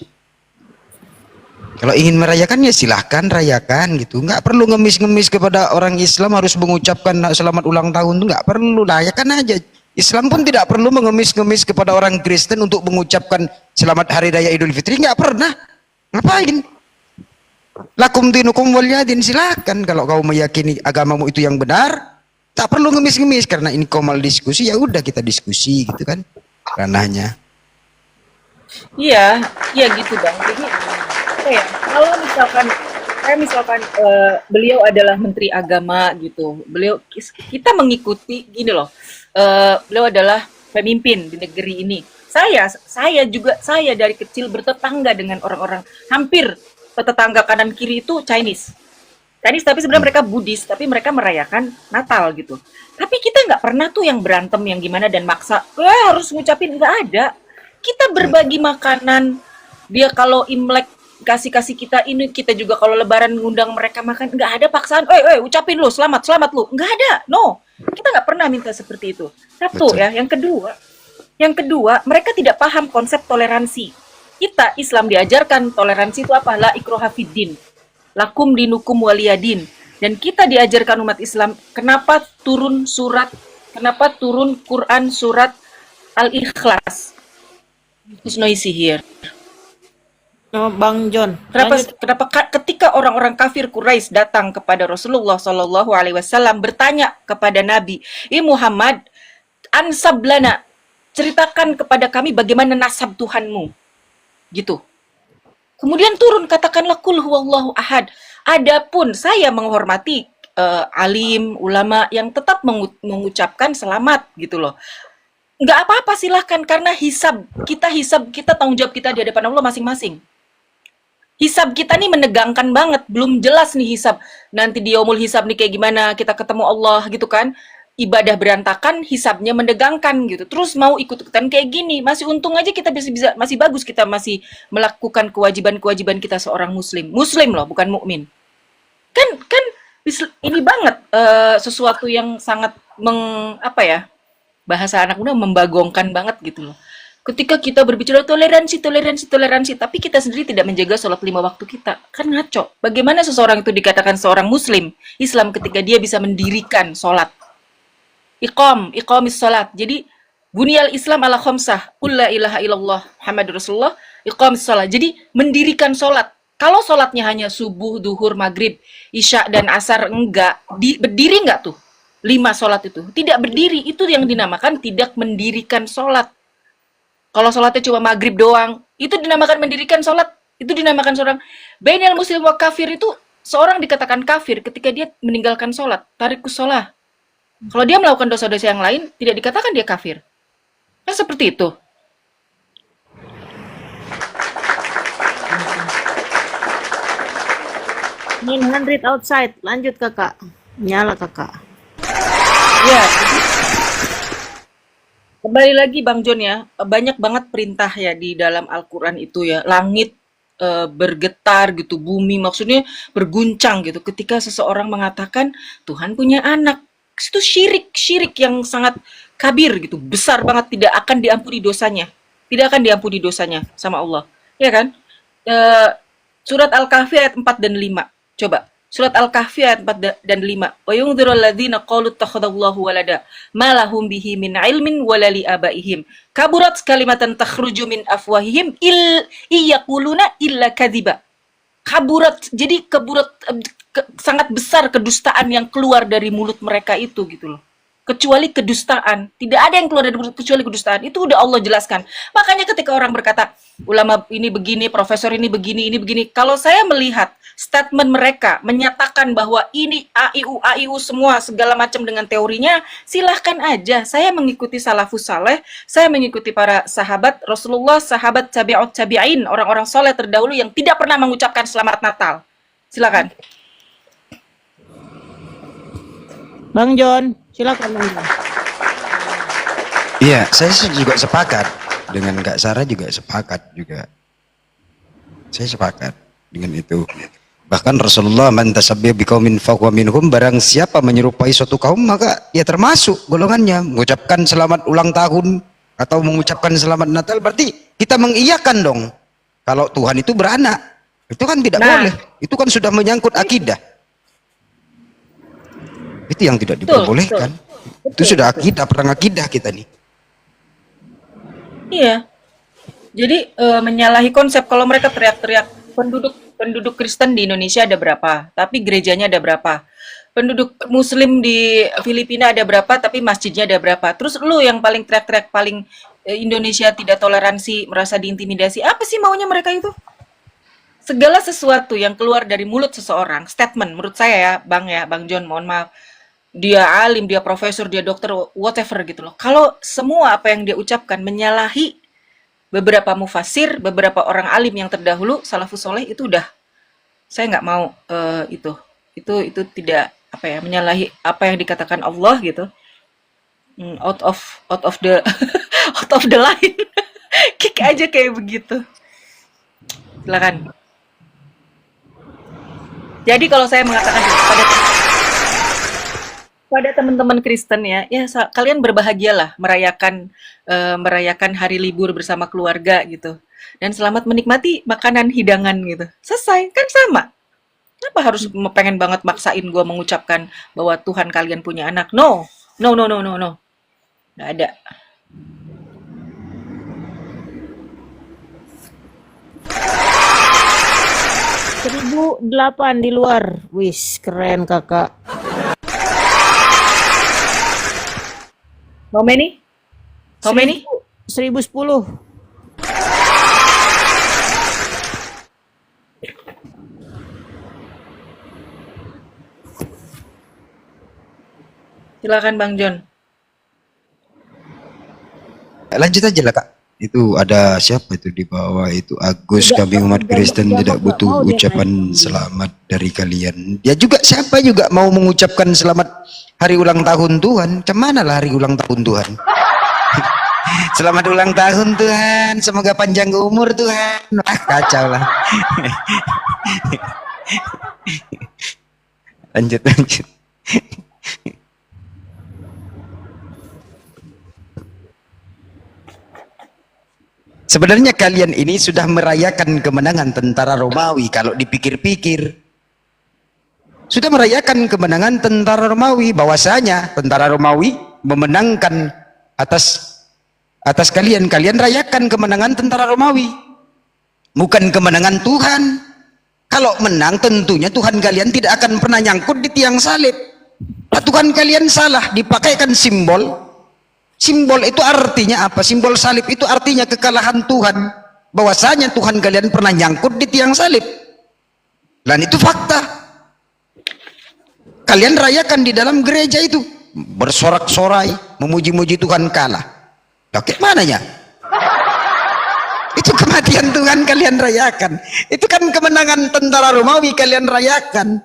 Speaker 5: Kalau ingin merayakan ya silahkan rayakan gitu. Nggak perlu ngemis-ngemis kepada orang Islam harus mengucapkan selamat ulang tahun tuh nggak perlu, rayakan aja. Islam pun tidak perlu mengemis-ngemis kepada orang Kristen untuk mengucapkan selamat hari raya Idul Fitri, nggak pernah. Ngapain? Lakum dinukum waliyadin, silakan kalau kau meyakini agamamu itu yang benar, tak perlu ngemis-ngemis karena ini komal diskusi, ya udah kita diskusi gitu kan ranahnya.
Speaker 1: Iya, iya gitu bang. Jadi apa ya? Kalau misalkan beliau adalah Menteri Agama gitu, kita mengikuti gini loh. Beliau adalah pemimpin di negeri ini. Saya dari kecil bertetangga dengan orang-orang hampir tetangga kanan kiri itu Chinese tapi sebenarnya mereka Buddhis, tapi mereka merayakan Natal gitu. Tapi kita nggak pernah tuh yang berantem yang gimana dan maksa harus ngucapin, nggak ada. Kita berbagi makanan, dia kalau Imlek kasih kita ini, kita juga kalau Lebaran ngundang mereka makan, nggak ada paksaan. Ucapin lu selamat lu, nggak ada. No, kita nggak pernah minta seperti itu. Satu ya, yang kedua mereka tidak paham konsep toleransi. Kita Islam diajarkan toleransi itu apa? La ikroha fiddin, lakum dinukum waliyadin. Dan kita diajarkan umat Islam, kenapa turun Quran surat Al-Ikhlas? It's noisy here.
Speaker 2: Oh, Bang John.
Speaker 1: Kenapa ketika orang-orang kafir Quraisy datang kepada Rasulullah Shallallahu Alaihi Wasallam bertanya kepada Nabi, Muhammad, ansablana, ceritakan kepada kami bagaimana nasab Tuhanmu. Gitu. Kemudian turun katakanlah kul huwallahu ahad. Adapun saya menghormati alim, ulama yang tetap mengucapkan selamat gitu loh. Nggak apa-apa silahkan karena hisab kita tanggung jawab kita di hadapan Allah masing-masing. Hisab kita nih menegangkan banget, belum jelas nih hisab. Nanti di yaumul hisab nih kayak gimana kita ketemu Allah gitu kan. Ibadah berantakan, hisabnya menegangkan gitu. Terus mau ikut-ikutan kayak gini, masih untung aja kita masih bagus kita masih melakukan kewajiban-kewajiban kita seorang muslim loh, bukan mukmin. Kan ini banget sesuatu yang sangat bahasa anak muda membagongkan banget gitu loh. Ketika kita berbicara toleransi, tapi kita sendiri tidak menjaga sholat 5 waktu kita, kan ngaco. Bagaimana seseorang itu dikatakan seorang muslim Islam ketika dia bisa mendirikan sholat? Iqamis salat. Jadi bunyal Islam ala khamsah, qul la ilaha illallah Muhammadur Rasulullah, iqamis salat. Jadi mendirikan salat. Kalau salatnya hanya subuh, duhur, maghrib, isya dan asar enggak, berdiri enggak tuh? 5 salat itu. Tidak berdiri, itu yang dinamakan tidak mendirikan salat. Kalau salatnya cuma maghrib doang, itu dinamakan mendirikan salat. Itu dinamakan seorang bainal muslim wa kafir, itu seorang dikatakan kafir ketika dia meninggalkan salat, tarikus shalah. Kalau dia melakukan dosa-dosa yang lain, tidak dikatakan dia kafir. Kan seperti itu.
Speaker 2: 900 outside. Lanjut kakak. Nyala kakak.
Speaker 1: Ya, kembali lagi Bang John ya, banyak banget perintah ya di dalam Al-Quran itu ya. Langit bergetar gitu, bumi maksudnya berguncang gitu ketika seseorang mengatakan Tuhan punya anak. Itu syirik yang sangat kabir gitu, besar banget, tidak akan diampuni dosanya sama Allah, ya kan? Surat Al-Kahfi ayat 4 dan 5, coba surat Al-Kahfi ayat 4 dan 5. Wa yundzirul ladzina qalu ittakhadallahu walada ma lahum bihi min ilmin wala li abaihim kaburat kalimatan takhruju min afwahihim iyaquluna illa kadziba. Kaburat, jadi sangat besar kedustaan yang keluar dari mulut mereka itu gitu loh. kecuali kedustaan. Tidak ada yang keluar dari mulut kecuali kedustaan. Itu udah Allah jelaskan. Makanya ketika orang berkata, ulama ini begini, profesor ini begini. Kalau saya melihat statement mereka menyatakan bahwa ini AIU semua segala macam dengan teorinya, silahkan aja. Saya mengikuti salafus saleh, saya mengikuti para sahabat Rasulullah, sahabat tabi'ut tabi'in, orang-orang soleh terdahulu yang tidak pernah mengucapkan selamat Natal. Silakan.
Speaker 2: Bang John, silakan Bang John.
Speaker 5: Iya, saya juga sepakat dengan Kak Sarah, juga sepakat juga. Saya sepakat dengan itu. Bahkan Rasulullah, man tasabbiha biqaumin fahuwa minhum, barang siapa menyerupai suatu kaum maka dia termasuk golongannya. Mengucapkan selamat ulang tahun atau mengucapkan selamat Natal berarti kita mengiyakan dong kalau Tuhan itu beranak. Itu kan tidak boleh. Itu kan sudah menyangkut akidah. Itu yang tidak diperbolehkan. Itu sudah akidah, perang akidah kita nih.
Speaker 1: Iya. Jadi menyalahi konsep. Kalau mereka teriak-teriak penduduk Kristen di Indonesia ada berapa, tapi gerejanya ada berapa. Penduduk Muslim di Filipina ada berapa, tapi masjidnya ada berapa. Terus lu yang paling teriak-teriak paling Indonesia tidak toleransi, merasa diintimidasi. Apa sih maunya mereka itu? Segala sesuatu yang keluar dari mulut seseorang, statement menurut saya ya, Bang John, mohon maaf. Dia alim, dia profesor, dia dokter, whatever gitu loh. Kalau semua apa yang dia ucapkan menyalahi beberapa mufasir, beberapa orang alim yang terdahulu, salafus soleh, itu udah saya nggak mau itu tidak apa ya, menyalahi apa yang dikatakan Allah gitu. Out of the out of the line. Kick aja kayak begitu. Silakan. Jadi kalau saya mengatakan pada teman-teman Kristen ya kalian berbahagialah merayakan hari libur bersama keluarga gitu. Dan selamat menikmati makanan hidangan gitu. Selesai, kan sama. Kenapa harus pengen banget maksain gue mengucapkan bahwa Tuhan kalian punya anak? No. Nggak ada.
Speaker 2: Delapan di luar. Wis, keren kakak.
Speaker 1: How many?
Speaker 2: 1010.
Speaker 1: Silakan Bang John.
Speaker 5: Lanjut aja lah Kak. Itu ada siapa itu di bawah itu, Agus, kami umat Kristen tidak butuh ucapan selamat dari kalian. Dia juga siapa juga mau mengucapkan selamat hari ulang tahun Tuhan. Cemana lah hari ulang tahun Tuhan. Selamat ulang tahun Tuhan, semoga panjang umur Tuhan. Wah, kacau lah. Lanjut. Sebenarnya kalian ini sudah merayakan kemenangan tentara Romawi kalau dipikir-pikir. Sudah merayakan kemenangan tentara Romawi, bahwasanya tentara Romawi memenangkan atas kalian. Kalian rayakan kemenangan tentara Romawi. Bukan kemenangan Tuhan. Kalau menang tentunya Tuhan kalian tidak akan pernah nyangkut di tiang salib. Nah, Tuhan kalian salah, dipakaikan simbol. Simbol itu artinya apa? Simbol salib itu artinya kekalahan Tuhan. Bahwasanya Tuhan kalian pernah nyangkut di tiang salib. Dan itu fakta. Kalian rayakan di dalam gereja itu, bersorak-sorai, memuji-muji Tuhan kalah. Bagaimana ya? Itu kematian Tuhan kalian rayakan. Itu kan kemenangan tentara Romawi kalian rayakan.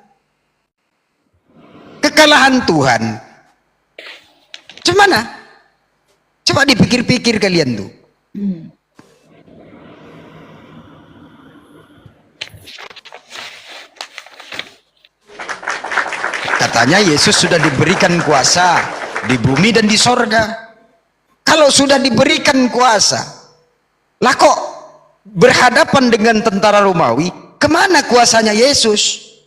Speaker 5: Kekalahan Tuhan. Cemana? Coba dipikir-pikir kalian tuh. Katanya Yesus sudah diberikan kuasa di bumi dan di sorga. Kalau sudah diberikan kuasa, lah kok berhadapan dengan tentara Romawi, kemana kuasanya Yesus?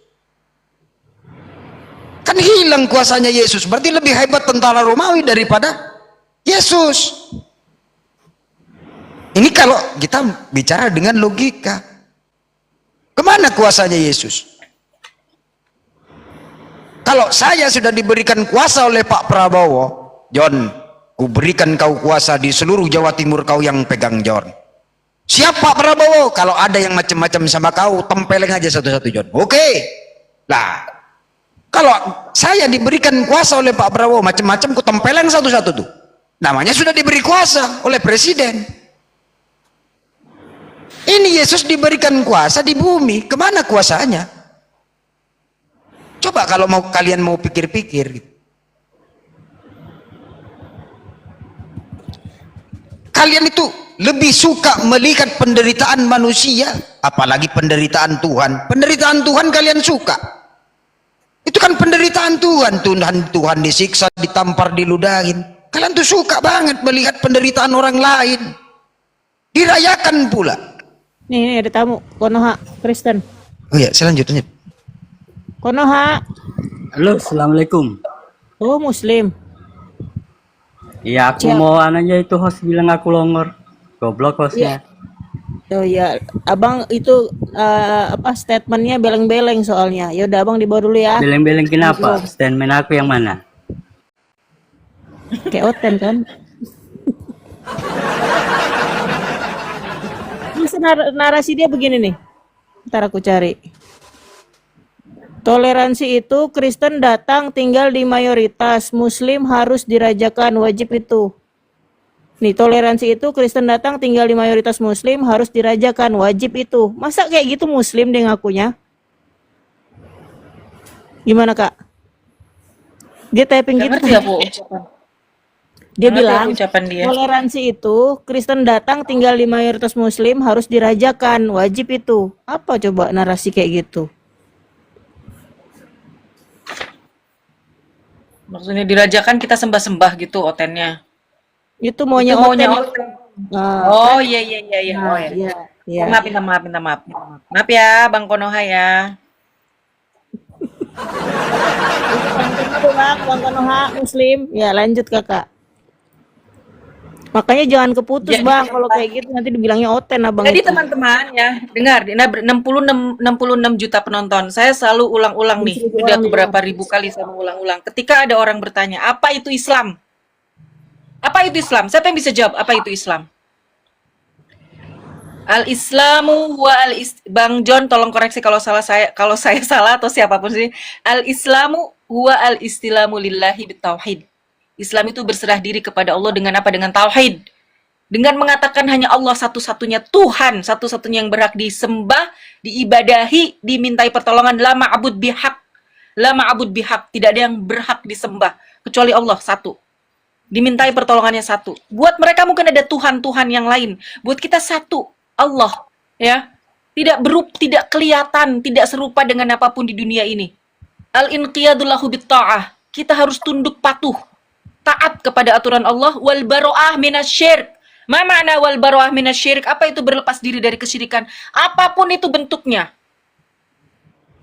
Speaker 5: Kan hilang kuasanya Yesus, berarti lebih hebat tentara Romawi daripada Yesus. Ini kalau kita bicara dengan logika, kemana kuasanya Yesus? Kalau saya sudah diberikan kuasa oleh Pak Prabowo, John, ku berikan kau kuasa di seluruh Jawa Timur, kau yang pegang John. Siap Pak Prabowo, kalau ada yang macam-macam sama kau, tempeleng aja satu-satu John. Oke. Nah, kalau saya diberikan kuasa oleh Pak Prabowo macam-macam, ku tempeleng satu-satu tuh. Namanya sudah diberi kuasa oleh presiden. Ini Yesus diberikan kuasa di bumi, kemana kuasanya? Coba kalau kalian mau pikir-pikir gitu. Kalian itu lebih suka melihat penderitaan manusia, apalagi penderitaan Tuhan. Penderitaan Tuhan kalian suka. Itu kan penderitaan Tuhan. Tuhan disiksa, ditampar, diludahin. Kalian tuh suka banget melihat penderitaan orang lain. Dirayakan pula.
Speaker 2: Nih ada tamu, Konoha Kristen.
Speaker 5: Oh ya, selanjutnya.
Speaker 2: Konoha,
Speaker 6: Halo, assalamualaikum.
Speaker 2: oh Muslim.
Speaker 6: Iya, aku
Speaker 2: Siap.
Speaker 6: mau aja itu host bilang aku longor. Goblok hostnya.
Speaker 2: Oh ya, abang itu apa statementnya beleng-beleng soalnya. Ya udah abang dibawa dulu ya.
Speaker 6: Beleng-beleng kenapa? Statement aku yang mana?
Speaker 2: Kayak Oten kan. Terus narasi dia begini nih. Ntar aku cari. Toleransi itu Kristen datang tinggal di mayoritas, Muslim harus dirajakan, wajib itu. Nih, toleransi itu Kristen datang tinggal di mayoritas, Muslim harus dirajakan, wajib itu. Masa kayak gitu Muslim dia ngakunya? Gimana Kak? Dia typing
Speaker 1: Nggak
Speaker 2: gitu.
Speaker 1: ngerti aku ucapan.
Speaker 2: Dia
Speaker 1: Nggak ngerti
Speaker 2: bilang
Speaker 1: aku ucapan dia.
Speaker 2: toleransi itu Kristen datang tinggal di mayoritas, Muslim harus dirajakan, wajib itu. Apa coba narasi kayak gitu?
Speaker 1: Maksudnya dirajakan kita sembah-sembah gitu otennya.
Speaker 2: Itu maunya
Speaker 1: Itu maunya
Speaker 2: Oten.
Speaker 1: oten.
Speaker 2: Nah,
Speaker 1: Oh iya iya iya iya.
Speaker 2: nah,
Speaker 1: Oh ya.
Speaker 2: iya, iya.
Speaker 1: Maaf, minta maaf, minta maaf. Maaf ya, Bang Konoha ya.
Speaker 2: Itu Bang Konoha Muslim. Ya, lanjut Kakak. Makanya jangan keputus
Speaker 1: Jadi-
Speaker 2: Bang kalau kayak gitu nanti dibilangnya Oten Abang
Speaker 1: Jadi
Speaker 2: itu.
Speaker 1: teman-teman ya, dengar, 66 juta penonton. Saya selalu ulang-ulang nih,
Speaker 2: 60.000
Speaker 1: udah
Speaker 2: orang
Speaker 1: beberapa ribu kali saya mengulang-ulang. Ketika ada orang bertanya, apa itu Islam? Apa itu Islam? Siapa yang bisa jawab apa itu Islam? Al-Islamu wa Bang John tolong koreksi kalau saya salah atau siapapun sih. Al-Islamu huwa al-istilamu lillahi bitauhid. Islam itu berserah diri kepada Allah dengan apa? Dengan tauhid. Dengan mengatakan hanya Allah satu-satunya Tuhan, satu-satunya yang berhak disembah, diibadahi, dimintai pertolongan, la ma'bud bihaq. La ma'bud bihaq, tidak ada yang berhak disembah kecuali Allah satu. Dimintai pertolongannya satu. Buat mereka mungkin ada Tuhan-Tuhan yang lain. Buat kita satu, Allah, ya. Tidak kelihatan, tidak serupa dengan apapun di dunia ini. Al-inqiyadu lahu bitta'ah. Kita harus tunduk patuh, taat kepada aturan Allah. Wal baro'ah minasyirk. Ma ma'na wal baro'ah minasyirk? Apa itu berlepas diri dari kesyirikan? Apapun itu bentuknya.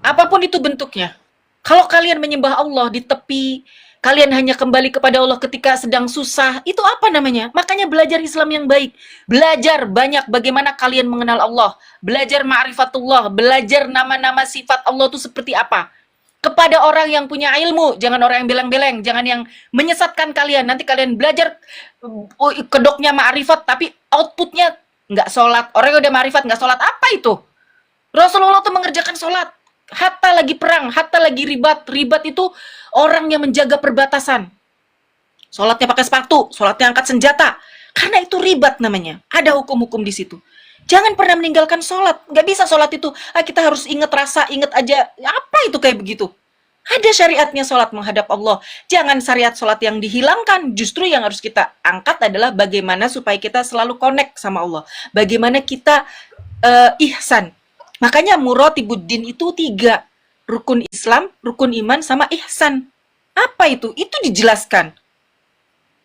Speaker 1: Apapun itu bentuknya. Kalau kalian menyembah Allah di tepi, kalian hanya kembali kepada Allah ketika sedang susah, itu apa namanya? Makanya belajar Islam yang baik. Belajar banyak bagaimana kalian mengenal Allah. Belajar ma'rifatullah, belajar nama-nama sifat Allah itu seperti apa. Kepada orang yang punya ilmu, jangan orang yang beleng-beleng, jangan yang menyesatkan kalian. Nanti kalian belajar kedoknya ma'rifat, tapi outputnya nggak sholat. Orang yang udah ma'rifat nggak sholat, apa itu? Rasulullah tuh mengerjakan sholat. Hatta lagi perang, hatta lagi ribat. Ribat itu orang yang menjaga perbatasan. Sholatnya pakai sepatu, sholatnya angkat senjata. Karena itu ribat namanya. Ada hukum-hukum di situ. Jangan pernah meninggalkan sholat. Nggak bisa sholat itu, kita harus ingat rasa, ingat aja. Apa itu kayak begitu? Ada syariatnya sholat menghadap Allah. Jangan syariat sholat yang dihilangkan. Justru yang harus kita angkat adalah bagaimana supaya kita selalu connect sama Allah. Bagaimana kita ihsan. Makanya muratibuddin itu 3. Rukun Islam, rukun iman, sama ihsan. Apa itu? Itu dijelaskan.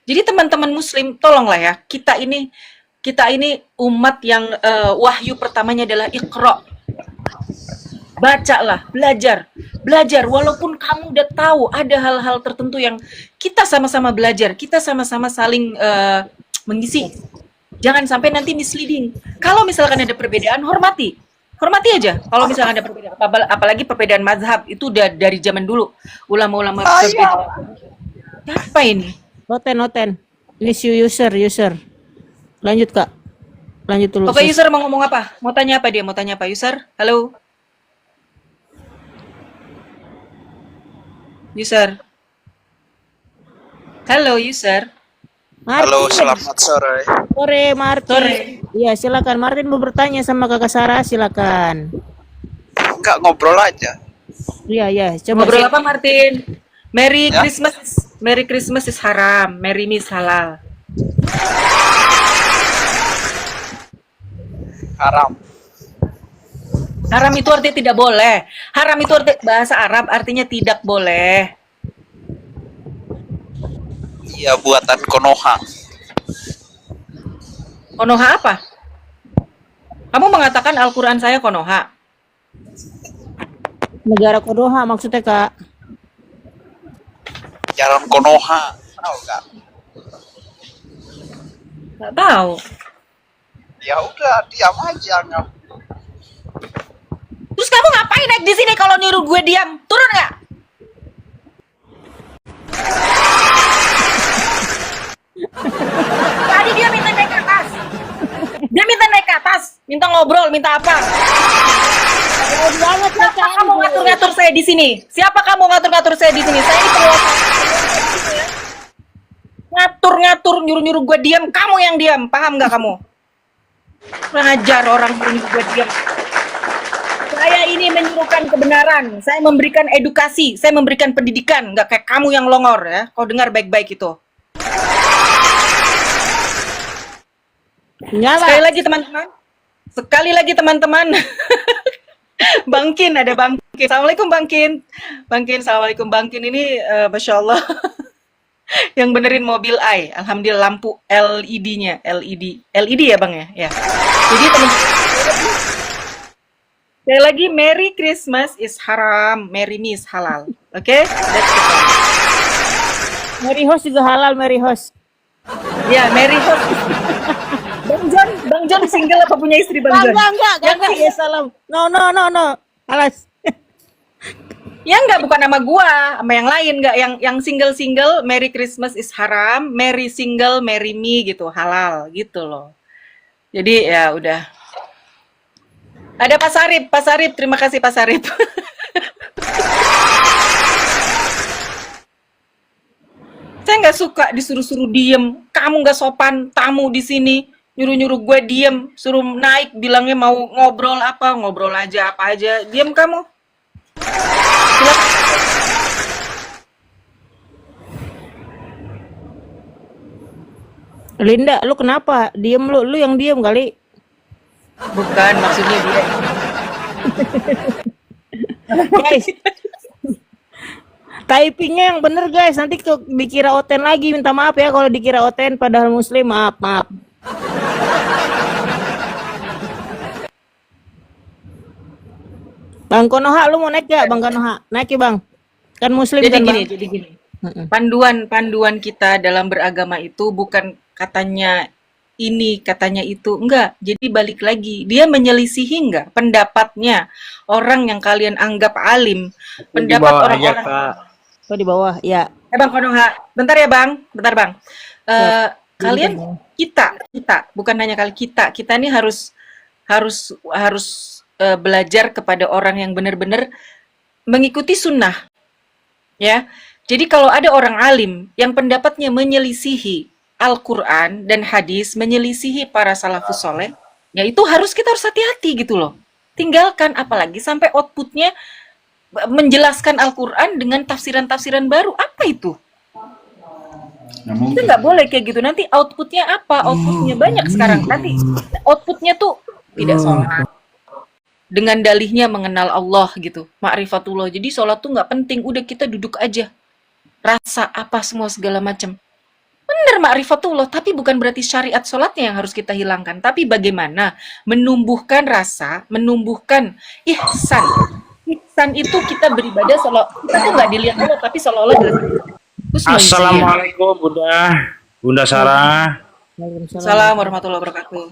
Speaker 1: Jadi teman-teman muslim, tolonglah ya. Kita ini umat yang wahyu pertamanya adalah Iqra. Bacalah, belajar. Belajar, walaupun kamu udah tahu ada hal-hal tertentu yang kita sama-sama belajar. Kita sama-sama saling mengisi. Jangan sampai nanti misleading. Kalau misalkan ada perbedaan, hormati. Hormati aja. Kalau misalkan ada perbedaan, apalagi perbedaan mazhab, itu udah dari zaman dulu. Ulama-ulama berbeda. Apa ini?
Speaker 2: Oten. Wish you user. Lanjut Kak. Lanjut dulu.
Speaker 1: Bapak user mau ngomong apa? Mau tanya apa dia? Mau tanya apa user? Halo? User. Halo user.
Speaker 2: Martin.
Speaker 7: Halo, selamat sore.
Speaker 2: Sore Martin.
Speaker 1: Sore.
Speaker 2: Iya silakan Martin mau bertanya sama Kakak Sarah silakan.
Speaker 7: Enggak ngobrol aja.
Speaker 2: Iya. Coba
Speaker 1: Ngobrol apa Martin? Merry Christmas is haram. Merry me is halal.
Speaker 7: Haram.
Speaker 1: Haram itu artinya tidak boleh. Haram itu bahasa Arab artinya tidak boleh.
Speaker 7: Iya, buatan Konoha.
Speaker 1: Konoha apa? Kamu mengatakan Al-Quran saya Konoha.
Speaker 2: negara Konoha maksudnya Kak.
Speaker 7: Jalan Konoha. Tahu nggak?
Speaker 1: Nggak tahu.
Speaker 7: Ya udah, diam aja nggak.
Speaker 1: Terus kamu ngapain naik di sini kalau nyuruh gue diam? Turun nggak? Tadi dia minta naik ke atas. Dia minta naik ke atas, minta ngobrol, minta apa? Siapa kamu ngatur-ngatur saya di sini? Siapa kamu ngatur-ngatur saya di sini? Saya ini penguasa. Ngatur-ngatur, nyuruh-nyuruh gue diam. Kamu yang diam, paham nggak kamu? Kurang ajar orang nyuruh gue diam. Saya ini menyuruhkan kebenaran. Saya memberikan edukasi. Saya memberikan pendidikan. Nggak kayak kamu yang longor ya. Kau dengar baik-baik itu.
Speaker 2: Nyala.
Speaker 1: Sekali lagi teman-teman. Bangkin, ada Bangkin. Assalamualaikum Bangkin. Assalamualaikum Bangkin ini Masya Allah. Yang benerin mobil I. Alhamdulillah lampu LED-nya. LED ya Bang ya? Ya. Jadi teman-teman. Sekali lagi, Merry Christmas is haram, Merry me is halal. Oke? That's the point.
Speaker 2: Mary Host juga halal Mary Host.
Speaker 1: Ya, Merry Host. Bang John single apa punya istri Bang John?
Speaker 2: Enggak. Ya salam. No. Alas.
Speaker 1: Ya enggak, bukan nama gua, sama yang lain enggak, yang single Merry Christmas is haram, Merry single, Merry me gitu, halal gitu loh. Jadi ya udah. Ada Pak Sarip, terima kasih Pak Sarip. Saya nggak suka disuruh-suruh diem. Kamu nggak sopan, tamu di sini nyuruh-nyuruh gue diem, suruh naik, bilangnya mau ngobrol apa, ngobrol aja apa aja, diem kamu. Silakan.
Speaker 2: Linda, lu kenapa? Diem lu yang diem kali.
Speaker 1: Bukan maksudnya dia.
Speaker 2: Guys. Typingnya yang bener guys, nanti dikira Oten lagi, minta maaf ya kalau dikira Oten padahal muslim, maaf. Bang Konoha, lu mau naik gak Bang Konoha? Naik ya Bang, kan muslim
Speaker 1: Jadi
Speaker 2: kan
Speaker 1: gini,
Speaker 2: Bang?
Speaker 1: Panduan kita dalam beragama itu bukan katanya ini, katanya itu, enggak. Jadi balik lagi, dia menyelisihi enggak pendapatnya orang yang kalian anggap alim, pendapat orang-orang.
Speaker 2: Oh di bawah, ya.
Speaker 1: Bang Konoha, bentar ya Bang, kalian kita bukan hanya kita ini harus belajar kepada orang yang benar-benar mengikuti sunnah, ya. Jadi kalau ada orang alim yang pendapatnya menyelisihi Al-Quran dan hadis, menyelisihi para salafus soleh, ya itu kita harus hati-hati gitu loh. Tinggalkan, apalagi sampai outputnya menjelaskan Al-Quran dengan tafsiran-tafsiran baru. Apa itu? Itu nggak boleh kayak gitu. Nanti outputnya apa? Outputnya banyak sekarang. Nanti outputnya tuh tidak sholat. Dengan dalihnya mengenal Allah gitu. Ma'rifatullah. Jadi sholat tuh nggak penting. Udah kita duduk aja. Rasa apa semua segala macam. Benar ma'rifatullah. Tapi bukan berarti syariat sholatnya yang harus kita hilangkan. Tapi bagaimana menumbuhkan rasa, menumbuhkan ihsan. Ihsan itu kita beribadah seolah kita tuh nggak dilihat Allah, tapi seolah-olah
Speaker 8: Assalamualaikum Bunda Sarah.
Speaker 1: Assalamualaikum warahmatullahi wabarakatuh.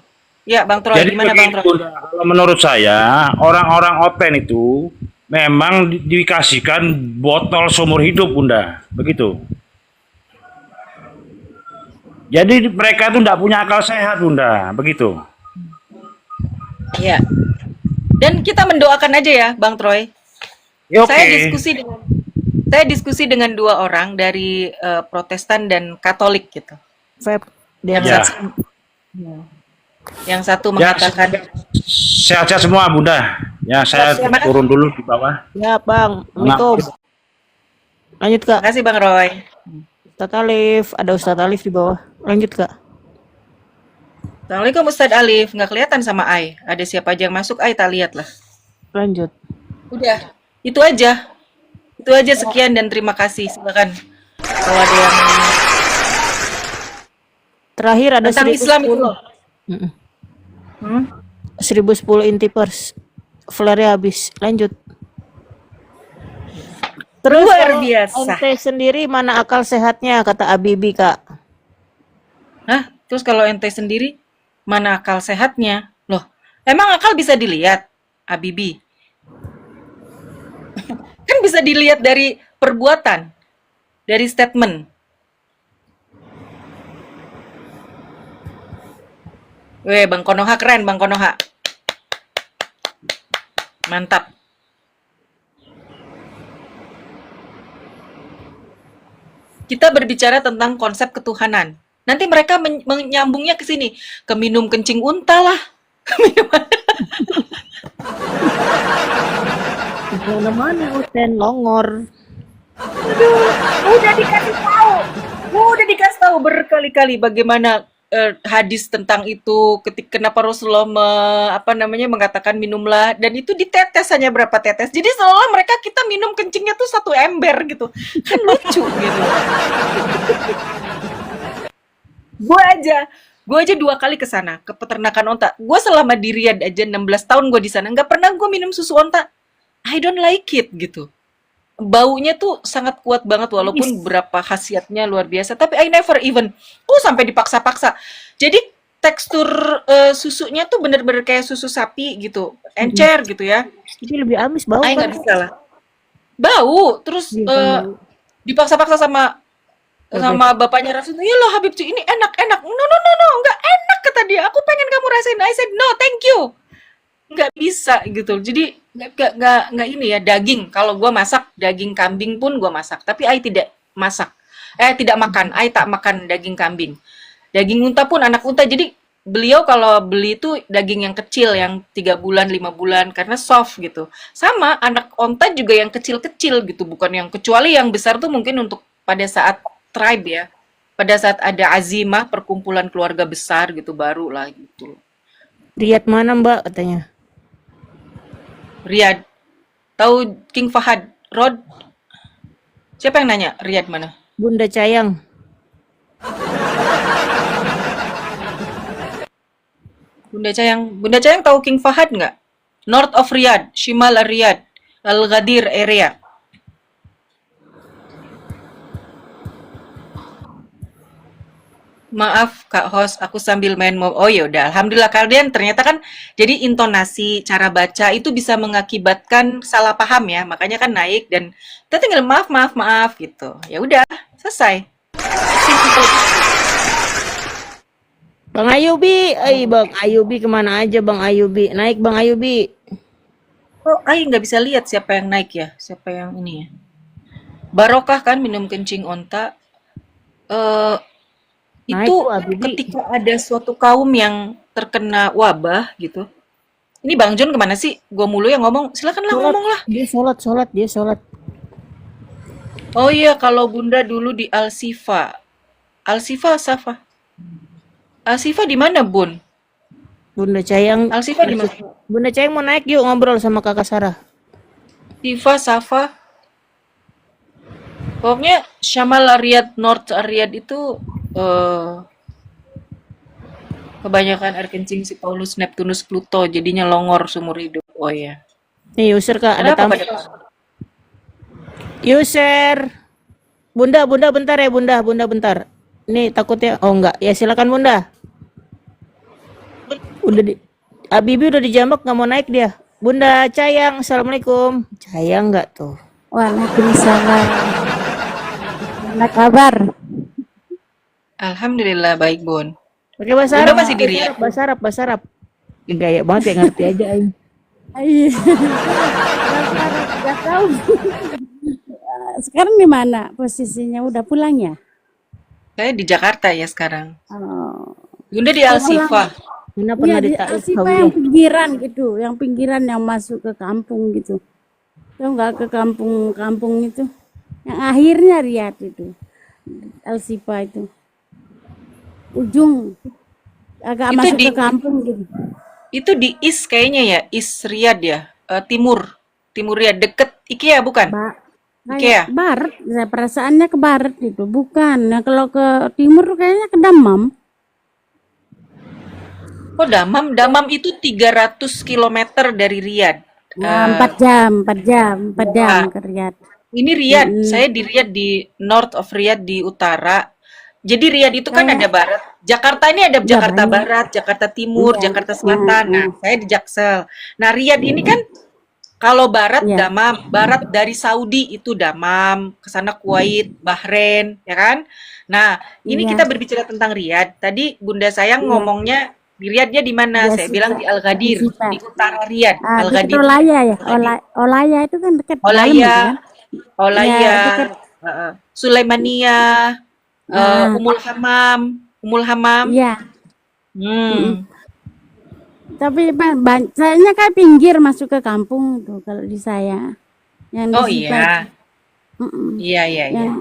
Speaker 1: Ya Bang Troy,
Speaker 8: Jadi
Speaker 1: gimana Bang Troy?
Speaker 8: Bunda, kalau menurut saya orang-orang Oten itu memang dikasihkan botol seumur hidup Bunda, begitu. Jadi mereka itu tidak punya akal sehat, Bunda, begitu.
Speaker 1: Ya. Dan kita mendoakan aja ya, Bang Troy.
Speaker 8: Ya, oke.
Speaker 1: Saya diskusi dengan dua orang dari Protestan dan Katolik gitu.
Speaker 2: Feb,
Speaker 1: Yang
Speaker 8: Ya.
Speaker 1: satu, yang satu
Speaker 8: Ya,
Speaker 1: mengatakan,
Speaker 8: sehat-sehat semua, Bunda. Ya, saya
Speaker 1: Terima kasih.
Speaker 8: turun dulu di bawah.
Speaker 2: ya Bang, Assalamualaikum. Lanjut Kak.
Speaker 1: terima kasih Bang Roy.
Speaker 2: Ustadz Alif, ada Ustadz Alif di bawah. Lanjut Kak.
Speaker 1: Assalamualaikum Ustadz Alif, nggak kelihatan sama Ai. Ada siapa aja yang masuk, Ai tak lihat lah.
Speaker 2: Lanjut.
Speaker 1: Udah, itu aja. Itu aja, sekian dan terima kasih. Silakan kalau ada yang
Speaker 2: Terakhir ada
Speaker 1: tentang Islam itu.
Speaker 2: 1010.
Speaker 1: Hmm?
Speaker 2: 1010 intipers. Flare habis. Lanjut. Terus
Speaker 1: Luar
Speaker 2: kalau
Speaker 1: biasa.
Speaker 2: ente sendiri mana akal sehatnya kata Abibi Kak?
Speaker 1: Hah? Terus kalau ente sendiri, mana akal sehatnya? Loh, emang akal bisa dilihat, Abibi? Kan bisa dilihat dari perbuatan, dari statement. Weh, Bang Konoha keren, Bang Konoha. Mantap. Kita berbicara tentang konsep ketuhanan. Nanti mereka menyambungnya ke sini, ke minum kencing unta lah.
Speaker 2: Mana Uten Longor.
Speaker 1: Udah dikasih tahu berkali-kali bagaimana hadis tentang itu, kenapa Rasulullah mengatakan minumlah, dan itu ditetes hanya berapa tetes. Jadi seolah mereka kita minum kencingnya tuh satu ember gitu. Kan lucu gitu. Gue aja 2 kali ke sana, ke peternakan onta. Gue selama di Riyadh aja 16 tahun gue di sana, nggak pernah gue minum susu onta. I don't like it gitu. Baunya tuh sangat kuat banget walaupun berapa khasiatnya luar biasa, tapi I never even sampai dipaksa-paksa. Jadi tekstur susunya tuh bener-bener kayak susu sapi gitu, encer gitu ya.
Speaker 2: Ini lebih amis bau
Speaker 1: I
Speaker 2: kan?
Speaker 1: nggak bisa lah. Bau, terus dipaksa-paksa sama bapaknya Rasul. Ya loh Habib ini enak. No, nggak enak kata dia. Aku pengen kamu rasain. I said no, thank you. Nggak bisa gitu. Jadi nggak ini ya, daging. Kalau gua masak daging kambing pun gua masak, tapi I tidak masak. Tidak makan. I tak makan daging kambing. Daging unta pun anak unta. Jadi beliau kalau beli itu daging yang kecil, yang 3 bulan, 5 bulan, karena soft gitu. Sama anak onta juga yang kecil-kecil gitu, bukan yang, kecuali yang besar tuh mungkin untuk pada saat tribe ya. Pada saat ada azimah, perkumpulan keluarga besar gitu, baru lah gitu.
Speaker 2: Riyad mana Mbak katanya?
Speaker 1: Riyadh. Tahu King Fahad Road? Siapa yang nanya Riyadh mana?
Speaker 2: Bunda Cayang.
Speaker 1: Bunda Cayang tahu King Fahad nggak? North of Riyadh, Shimal Riyadh, Al-Ghadir area. Maaf Kak Host, aku sambil main Oh ya udah, alhamdulillah kalian ternyata kan jadi intonasi, cara baca itu bisa mengakibatkan salah paham ya, makanya kan naik dan kita tinggal maaf gitu. Ya udah, selesai. Simple.
Speaker 2: Bang Ayubi, Bang Ayubi kemana aja Bang Ayubi? Naik Bang Ayubi.
Speaker 1: Oh, Ai nggak bisa lihat siapa yang naik ya, siapa yang ini ya. Barokah kan minum kencing onta.
Speaker 2: Naik
Speaker 1: Itu
Speaker 2: tuh, Habibie.
Speaker 1: ketika ada suatu kaum yang terkena wabah gitu. Ini Bang John kemana sih? Gue mulu yang ngomong. Silakanlah ngomong lah.
Speaker 2: Dia sholat.
Speaker 1: Oh iya, kalau Bunda dulu di Al-Sifa. Al-Sifa Safa. Al-Sifa di mana, Bun?
Speaker 2: Bunda Cayang.
Speaker 1: Al-Sifa di mana?
Speaker 2: Bunda Cayang mau naik yuk ngobrol sama Kakak Sarah.
Speaker 1: Sifa Safa. Pokoknya Syamal Riyadh, North Riyadh itu kebanyakan air kencing si Paulus, Neptunus, Pluto, jadinya longor seumur hidup. Oh iya.
Speaker 2: Nih user Kak, ada
Speaker 1: Kenapa
Speaker 2: tamu.
Speaker 1: pada
Speaker 2: User. Bunda bentar ya Bunda bentar. Nih takutnya, oh enggak, ya silakan Bunda. Abibi udah dijambak nggak mau naik dia. Bunda Cayang, assalamualaikum. Cayang nggak tuh?
Speaker 9: Waalaikumsalam. Apa kabar?
Speaker 1: Alhamdulillah baik, Bun.
Speaker 2: Pakai bahasa
Speaker 1: Bunda
Speaker 2: Arab,
Speaker 1: masih di Riyadh.
Speaker 2: bahasa Arab. Gaya banget ya, ngerti aja aing.
Speaker 9: Iya. Nggak tahu. Sekarang di mana posisinya? Udah pulang ya?
Speaker 1: Saya di Jakarta ya sekarang.
Speaker 9: Oh.
Speaker 1: Bunda di Al-Sifah.
Speaker 2: Mana
Speaker 9: Iya
Speaker 2: pernah
Speaker 9: di
Speaker 2: ditarik
Speaker 9: Alsipa yang pinggiran gitu, yang pinggiran yang masuk ke kampung gitu. Tahu nggak ke kampung-kampung itu? Yang akhirnya Riyadh itu. Alsipa itu. Ujung agak
Speaker 1: Itu
Speaker 9: masuk
Speaker 1: di
Speaker 9: ke kampung gitu.
Speaker 1: itu di Is kayaknya ya, Is Riyadh ya. Timur. Timur Riyadh deket IKEA bukan?
Speaker 9: Kayak
Speaker 1: IKEA.
Speaker 9: barat, ya, perasaannya ke barat itu, bukan. Nah, kalau ke timur kayaknya ke Damam.
Speaker 1: Oh, Damam itu 300 kilometer dari Riyadh.
Speaker 9: Nah,
Speaker 1: Eh,
Speaker 9: 4 jam
Speaker 1: nah,
Speaker 9: ke Riyadh.
Speaker 1: ini Riyadh.
Speaker 9: Mm-mm.
Speaker 1: Saya di Riyadh di North of Riyadh di utara. Jadi Riyadh itu kan ada
Speaker 9: Kayak
Speaker 1: barat. Jakarta ini ada
Speaker 9: ya
Speaker 1: Jakarta
Speaker 9: banyak.
Speaker 1: Barat, Jakarta Timur,
Speaker 9: Iya,
Speaker 1: Jakarta Selatan. Nah, saya di Jaksel. Nah, Riyadh ini kan kalau barat
Speaker 9: iya,
Speaker 1: Damam, barat dari Saudi itu Damam, ke sana Kuwait, Bahrain, ya kan? Nah, ini
Speaker 9: iya,
Speaker 1: kita berbicara tentang Riyadh. Tadi Bunda saya
Speaker 9: iya.
Speaker 1: ngomongnya di Riyadhnya di mana?
Speaker 9: Iya
Speaker 1: Saya
Speaker 9: sih,
Speaker 1: bilang di Al-Ghadir,
Speaker 9: Alsipa.
Speaker 1: di utara Riyadh,
Speaker 9: Dekat
Speaker 1: Al-Ghadir.
Speaker 9: Olaya ya,
Speaker 1: Al-Ghadir.
Speaker 9: Olaya itu kan dekat dalam itu
Speaker 1: Olaya,
Speaker 9: kan? Ya
Speaker 1: Olaya,
Speaker 9: dekat.
Speaker 1: Sulaimania,
Speaker 9: Ah,
Speaker 1: Umul Hamam.
Speaker 9: iya.
Speaker 1: Hmm.
Speaker 9: Tapi sayanya kan pinggir masuk ke kampung tuh kalau di saya. Yang di
Speaker 1: Oh
Speaker 9: Sipa itu.
Speaker 1: iya,
Speaker 9: Mm-mm.
Speaker 1: iya, iya, iya.
Speaker 9: Yang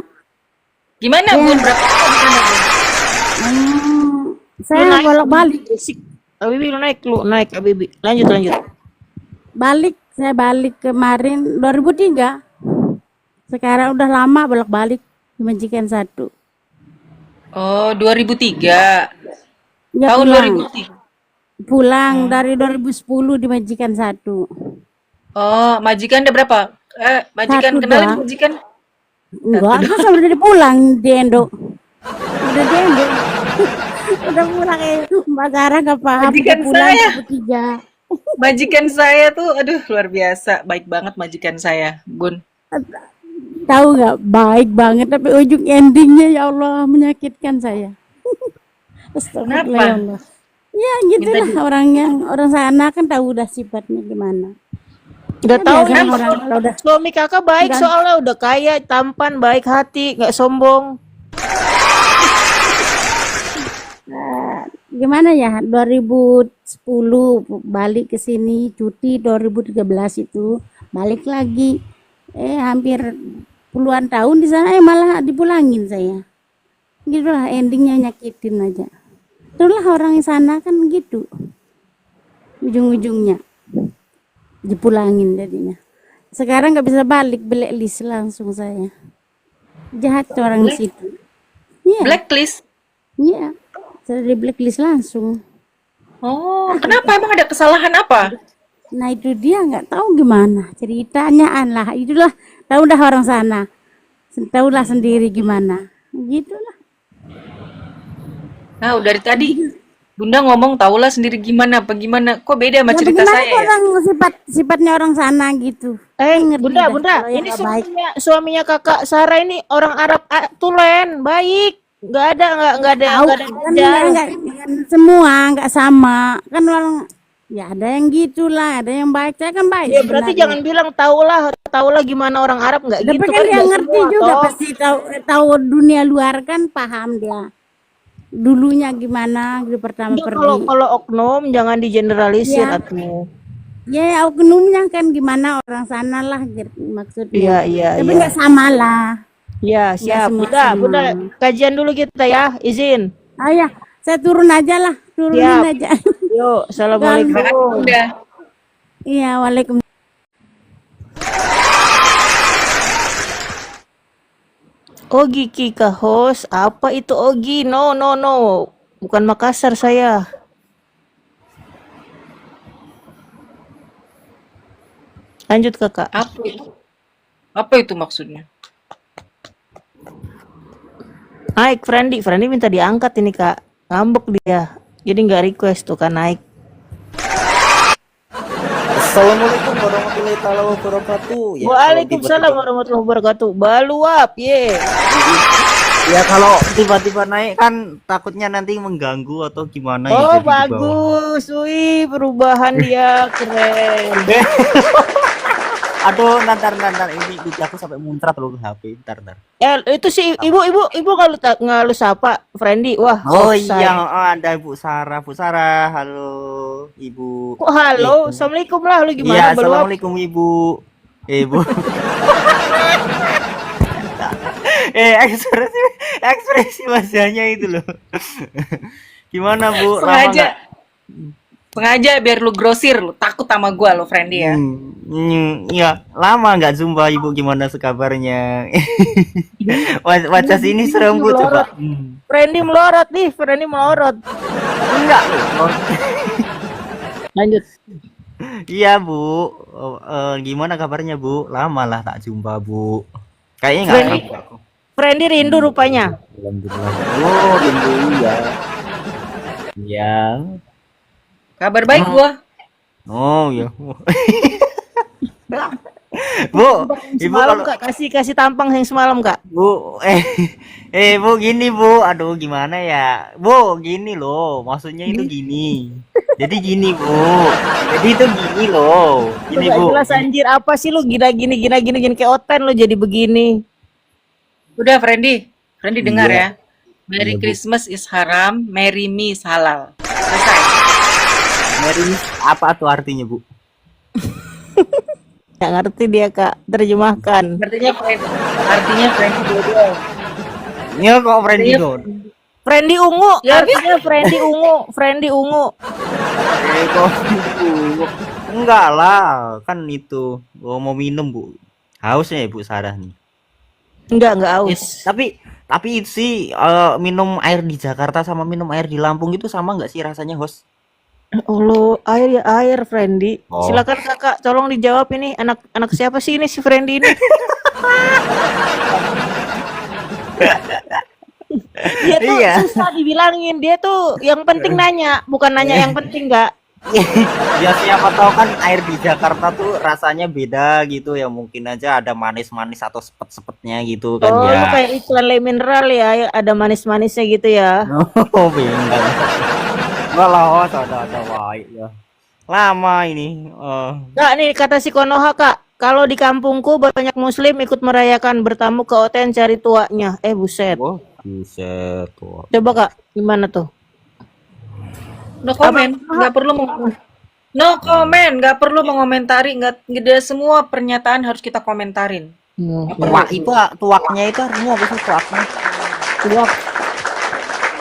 Speaker 1: Gimana
Speaker 9: ya,
Speaker 1: Bun? Berapa lama di sana Bun?
Speaker 2: Lu
Speaker 9: saya
Speaker 2: naik
Speaker 9: bolak-balik.
Speaker 2: basic. Abibi lu naik Abibi. Lanjut.
Speaker 9: Saya balik kemarin 2003. Sekarang udah lama bolak-balik di Majikan 1.
Speaker 1: Oh, 2003.
Speaker 9: Ya
Speaker 1: Tahun
Speaker 9: pulang.
Speaker 1: 2003.
Speaker 9: Pulang dari 2010 di Majikan 1.
Speaker 1: Oh, majikan ada berapa? Majikan
Speaker 9: Satu
Speaker 1: kenalin
Speaker 9: doang.
Speaker 1: majikan.
Speaker 9: Enggak, aku sampai udah pulang di Endo. Udah di Endo. Udah pulang Mbak Zara nggak paham udah
Speaker 1: Majikan
Speaker 9: pulang
Speaker 1: saya.
Speaker 9: 2003.
Speaker 1: Majikan saya tuh, aduh luar biasa. Baik banget majikan saya, Bun.
Speaker 9: Tahu nggak baik banget tapi ujung endingnya ya Allah menyakitkan saya. Astagfirullah ya
Speaker 1: Kenapa?
Speaker 9: Allah. Ya
Speaker 1: Minta
Speaker 9: gitulah
Speaker 1: di...
Speaker 9: orang sana kan tahu udah sifatnya gimana.
Speaker 2: Udah
Speaker 9: Ya
Speaker 2: tahu
Speaker 9: biasanya
Speaker 2: nih
Speaker 1: Kenapa?
Speaker 9: orang kalau udah
Speaker 2: suami kakak baik
Speaker 9: udah
Speaker 2: soalnya udah kaya, tampan, baik hati, nggak sombong.
Speaker 9: gimana ya 2010 balik ke sini cuti 2013 itu balik lagi hampir puluhan tahun di sana malah dipulangin saya. Gitulah endingnya nyakitin aja. Itulah orang di sana kan gitu. Ujung-ujungnya dipulangin jadinya. Sekarang nggak bisa balik, blacklist langsung saya. Jahat tuh orang di
Speaker 1: Black,
Speaker 9: situ. Iya,
Speaker 1: blacklist.
Speaker 9: iya. Saya di blacklist langsung.
Speaker 1: Oh, kenapa emang ada kesalahan apa?
Speaker 9: Nah itu dia nggak tahu gimana ceritanya lah. Itulah tahu dah orang sana. Tahulah sendiri gimana. Gitulah.
Speaker 1: Nah, dari tadi Bunda ngomong tahulah sendiri gimana, apa gimana? Kok beda sama
Speaker 9: Ya
Speaker 1: cerita
Speaker 9: bagaimana
Speaker 1: saya
Speaker 9: kok
Speaker 1: ya?
Speaker 9: orang sifatnya orang sana gitu. Kan ngerti dah
Speaker 2: Bunda,
Speaker 9: kalau yang
Speaker 2: ini
Speaker 9: nggak baik.
Speaker 2: suaminya kakak Sarah ini orang Arab tulen, baik. Nggak ada
Speaker 9: Tahu kan
Speaker 2: jajal.
Speaker 9: nggak semua nggak sama kan orang ya ada yang gitulah ada yang baik saya kan baik
Speaker 2: Ya berarti
Speaker 9: sebenarnya
Speaker 2: jangan bilang tahulah gimana orang Arab nggak
Speaker 9: tapi
Speaker 2: gitu
Speaker 9: kan
Speaker 2: kan
Speaker 9: dia
Speaker 2: nggak
Speaker 9: ngerti
Speaker 2: semua
Speaker 9: juga
Speaker 2: toh.
Speaker 9: pasti tahu dunia luar kan paham dia dulunya gimana gitu pertama
Speaker 2: Udah, kalau
Speaker 9: pergi
Speaker 2: kalau oknum jangan digeneralisir
Speaker 9: ya
Speaker 2: atuh.
Speaker 9: ya oknumnya kan gimana orang sana lah gitu, maksudnya
Speaker 2: Iya.
Speaker 9: tapi nggak sama lah
Speaker 2: Ya,
Speaker 9: nggak
Speaker 2: siap.
Speaker 9: semua
Speaker 2: Bunda,
Speaker 9: sama
Speaker 2: kajian dulu kita ya. Izin.
Speaker 9: ya saya turun aja lah turunin
Speaker 2: Siap.
Speaker 9: aja
Speaker 2: Yuk,
Speaker 1: Makasih
Speaker 2: assalamualaikum.
Speaker 1: Bunda.
Speaker 9: iya waalaikumsalam.
Speaker 2: Ogi Kika host, apa itu Ogi? No. Bukan Makassar saya. Lanjut kakak.
Speaker 1: Apa itu? Apa itu maksudnya?
Speaker 2: Naik Friendly minta diangkat ini kak. Ngambek dia. Jadi nggak request tuh kan naik.
Speaker 10: Assalamualaikum warahmatullahi taala wabarakatuh. Ya, kalau
Speaker 2: Waalaikumsalam
Speaker 10: tiba-tiba
Speaker 2: warahmatullahi wabarakatuh. Baluap, ye.
Speaker 10: Ya kalau tiba-tiba naik kan takutnya nanti mengganggu atau gimana ya,
Speaker 2: Oh,
Speaker 10: jadi di bawah.
Speaker 2: bagus. Wih, perubahan dia keren.
Speaker 10: Aduh, ntar ini aku sampai muncrat loh ke HP. Ntar.
Speaker 2: Ya, itu sih ibu nggak lu sapa, Friendly. Wah,
Speaker 10: Oh
Speaker 2: offside.
Speaker 10: iya, ada Bu Sarah. Halo Ibu.
Speaker 2: Kok halo? Assalamualaikum lah, lu
Speaker 10: Iya,
Speaker 2: gimana? Baru
Speaker 10: assalamualaikum Ibu. Bu. ekspresi wajahnya itu loh. Gimana Bu? Lama
Speaker 1: Sengaja.
Speaker 10: nggak?
Speaker 1: Sengaja biar lu grosir, lu takut sama gua lo, Friendly ya.
Speaker 10: Iya, lama nggak jumpa Ibu, gimana sekabarnya? Wajah sini serem Bu, coba.
Speaker 2: Friendly melorot nih, Friendly melorot.
Speaker 10: Enggak loh.
Speaker 2: Lanjut.
Speaker 10: Iya Bu. Gimana kabarnya Bu? Lama lah tak jumpa Bu. Kayaknya nggak
Speaker 2: Friendly,
Speaker 10: tahu aku.
Speaker 2: Friendly rindu rupanya.
Speaker 10: Alhamdulillah. Oh, rindu ya. Iya.
Speaker 1: Kabar baik gua.
Speaker 10: Oh ya. Bu, Ibu
Speaker 2: Semalam
Speaker 10: kalau
Speaker 2: Kak kasih tampang yang semalam Kak.
Speaker 10: Bu, Bu gini Bu, aduh gimana ya, Bu gini loh, maksudnya itu gini, jadi gini Bu, jadi itu gini loh, gini
Speaker 2: Nggak
Speaker 10: Bu.
Speaker 2: jelas anjir, apa sih lu gini kayak Oten lu jadi begini.
Speaker 1: Udah, Friendly. Friendly dengar
Speaker 10: Iya.
Speaker 1: ya. Merry
Speaker 10: Iya, Bu.
Speaker 1: Christmas is haram, Merry me is halal. Selesai.
Speaker 10: Mary, apa tuh artinya Bu?
Speaker 2: Nggak ngerti dia Kak, terjemahkan.
Speaker 1: Artinya Friendly dua-dua.
Speaker 10: Ya kok friendly
Speaker 1: Iya.
Speaker 10: dong.
Speaker 2: Friendly ungu,
Speaker 1: Ya,
Speaker 2: artinya friendly ungu.
Speaker 10: Kok Bu? Enggak lah, kan itu, mau minum Bu, hausnya ya Bu Sarah nih.
Speaker 2: Enggak aus.
Speaker 10: Tapi itu sih minum air di Jakarta sama minum air di Lampung itu sama nggak sih rasanya, host?
Speaker 2: Oh lo, air ya air, Friendly.
Speaker 10: Oh.
Speaker 2: Silakan Kakak, tolong dijawab ini anak siapa sih ini si Friendly ini? Dia tuh
Speaker 10: Iya.
Speaker 2: susah dibilangin, dia tuh yang penting nanya, bukan nanya yang penting enggak.
Speaker 10: Ya siapa tahu kan air di Jakarta tuh rasanya beda gitu ya, mungkin aja ada manis-manis atau sepet-sepetnya gitu kan
Speaker 2: Oh, lu
Speaker 10: ya.
Speaker 2: kayak iklan Le Mineral ya, ada manis-manisnya gitu ya.
Speaker 10: Oh, beda. Enggak lah, host, ada wae ya. Lama ini.
Speaker 2: Kak, nih kata si Konoha Kak, kalau di kampungku banyak muslim ikut merayakan, bertamu ke Oten cari tuanya. Buset.
Speaker 10: Oh, buset tuh.
Speaker 2: Coba Kak, gimana tuh?
Speaker 1: No comment, nggak perlu no comment, nggak perlu mengomentari, nggak ada, semua pernyataan harus kita komentarin.
Speaker 10: Tuak itu, tuaknya itu artinya apa sih tuaknya?
Speaker 2: Tuak.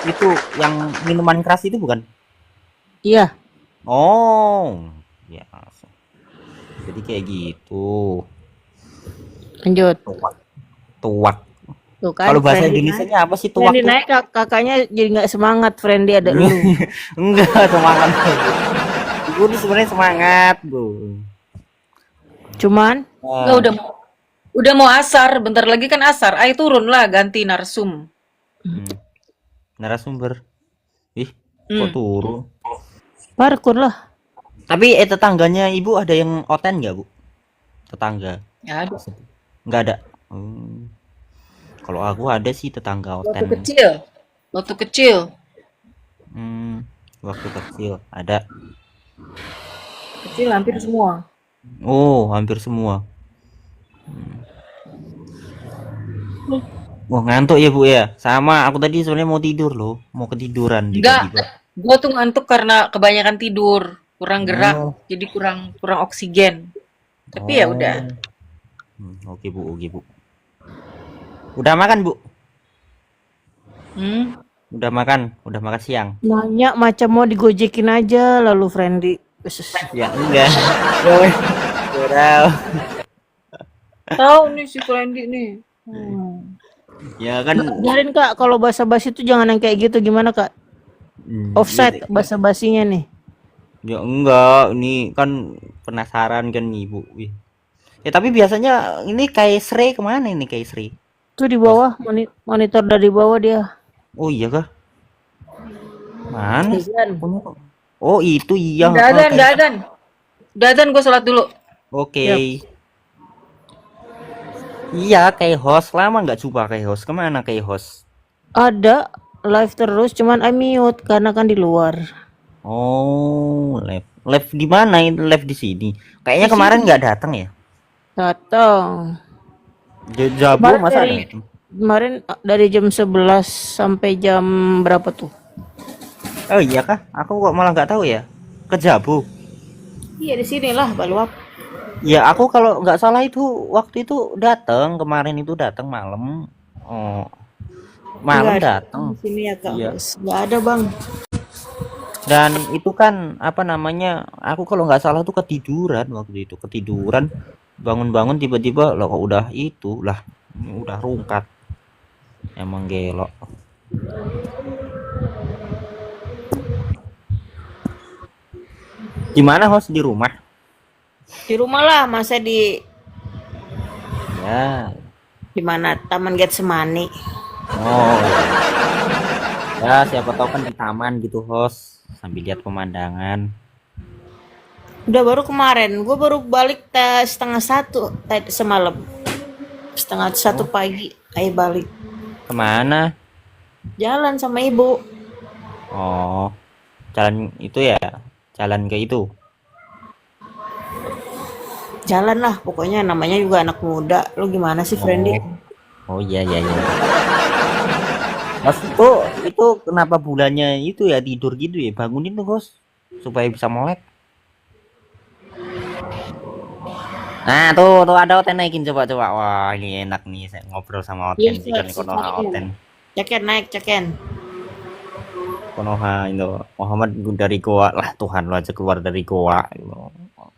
Speaker 10: Itu yang minuman keras itu bukan?
Speaker 2: Iya.
Speaker 10: Oh, ya. Jadi kayak gitu.
Speaker 2: Lanjut.
Speaker 10: Tuak.
Speaker 2: Tuh kan.
Speaker 10: Kalau bahasa
Speaker 2: Friendly
Speaker 10: Indonesianya apa sih tuak
Speaker 2: Friendly
Speaker 10: tuh?
Speaker 2: naik kakaknya jadi nggak semangat, Friendly ada lu.
Speaker 10: Enggak, semangat. Ibu ini sebenarnya semangat, Bu.
Speaker 2: Cuman
Speaker 1: Nggak, udah mau asar, bentar lagi kan asar. Ayo turun lah, ganti narsum.
Speaker 10: Narasumber. Kok turun?
Speaker 2: parkur lah.
Speaker 10: Tapi tetangganya Ibu ada yang Oten nggak, Bu? Tetangga.
Speaker 1: Ya, ada.
Speaker 10: Nggak ada. Kalau aku ada sih tetangga Oten.
Speaker 1: Waktu kecil
Speaker 10: Waktu kecil ada.
Speaker 1: Kecil hampir semua.
Speaker 10: Oh, hampir semua. Wah, ngantuk ya Bu ya. Sama aku tadi sebenarnya mau tidur loh, mau ketiduran
Speaker 1: Enggak,
Speaker 10: tiba-tiba.
Speaker 1: gua tuh ngantuk karena kebanyakan tidur, kurang gerak,
Speaker 10: Oh.
Speaker 1: jadi kurang oksigen. Tapi ya udah.
Speaker 10: Oke Bu. Udah makan Bu? Udah makan siang.
Speaker 2: Nanya macam mau digojekin aja lalu Friendly.
Speaker 10: Ya enggak. Udah.
Speaker 1: Tahu nih si Friendly nih.
Speaker 10: Ya kan.
Speaker 2: Biarin Kak, kalau basa-basi itu jangan yang kayak gitu, gimana Kak? Offside basa-basinya nih.
Speaker 10: Ya enggak, ini kan penasaran kan Ibu. Ya tapi biasanya ini kayak Sri kemana ini kayak Sri?
Speaker 2: Tuh di bawah, monitor dari bawah dia.
Speaker 10: Oh iya kah? Mana?
Speaker 2: Azan.
Speaker 10: Oh itu iya.
Speaker 1: Udah adzan. Udah adzan, gue sholat dulu.
Speaker 10: Oke. Iya kayak host, lama nggak jumpa kayak host. Kemana kayak host?
Speaker 2: Ada live terus, cuman I mute karena kan di luar.
Speaker 10: Oh, live. Live di mana? Live di sini. Kayaknya
Speaker 2: Di
Speaker 10: kemarin
Speaker 2: sini.
Speaker 10: nggak datang ya.
Speaker 2: Datang.
Speaker 10: Jabu
Speaker 2: Kemarin
Speaker 10: masa
Speaker 2: dari
Speaker 10: datang?
Speaker 2: kemarin dari jam 11 sampai jam berapa tuh?
Speaker 10: Oh iya kah? Aku kok malah nggak tahu ya. Ke Jabu.
Speaker 2: Iya di sinilah Baluap.
Speaker 10: Ya aku kalau nggak salah itu waktu itu datang kemarin itu datang malam. Oh, malam
Speaker 2: Enggak ada
Speaker 10: datang.
Speaker 2: di sini ya Kak
Speaker 10: Iya.
Speaker 2: Bos. Enggak ada Bang.
Speaker 10: Dan itu kan apa namanya? Aku kalau nggak salah tuh ketiduran waktu itu ketiduran. Bangun-bangun tiba-tiba loh kok udah itu lah. Ini udah rungkat. Emang gelok. Gimana host di rumah?
Speaker 2: Di rumah lah, masa
Speaker 10: Ya.
Speaker 2: di mana? Taman Getsemani.
Speaker 10: Oh. Ya siapa tahu kan di taman gitu host sambil lihat pemandangan.
Speaker 2: Udah baru kemarin, gue baru balik setengah satu semalam. Setengah satu pagi, ayo balik.
Speaker 10: Kemana?
Speaker 2: Jalan sama ibu.
Speaker 10: Oh, jalan itu ya, jalan ke itu.
Speaker 2: Jalan lah, pokoknya namanya juga anak muda. Lu gimana sih, Friendly?
Speaker 10: Oh iya iya iya. Mas itu kenapa bulannya itu ya tidur gitu ya? Bangunin tuh bos supaya bisa melek. Nah tuh ada Oten naikin coba. Wah ini enak nih saya ngobrol sama Oten
Speaker 2: Yes,
Speaker 10: sih kan
Speaker 2: sir.
Speaker 10: Konoha Oten.
Speaker 2: Ceken naik, ceken.
Speaker 10: Konoha itu Muhammad dari Goa lah Tuhan lo aja keluar dari Goa. Gitu.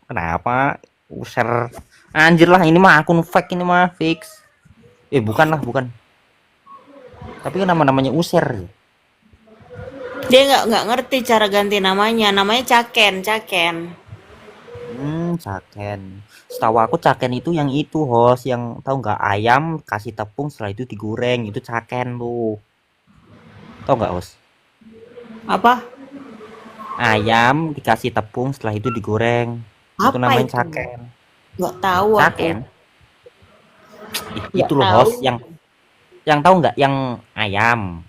Speaker 10: Kenapa? User anjir lah ini mah akun fake ini mah fix. Bukan lah bukan. Tapi kan namanya user.
Speaker 2: Dia nggak ngerti cara ganti namanya. Namanya Caken.
Speaker 10: Caken. Setahu aku caken itu yang itu host yang tahu nggak ayam kasih tepung setelah itu digoreng itu caken tuh. Tahu nggak host?
Speaker 2: Apa?
Speaker 10: Ayam dikasih tepung setelah itu digoreng. Itu
Speaker 2: Apa
Speaker 10: namanya
Speaker 2: itu?
Speaker 10: caken.
Speaker 2: Nggak tahu aku.
Speaker 10: Caken.
Speaker 2: Nggak
Speaker 10: Itu loh
Speaker 2: tahu.
Speaker 10: host yang tahu nggak yang ayam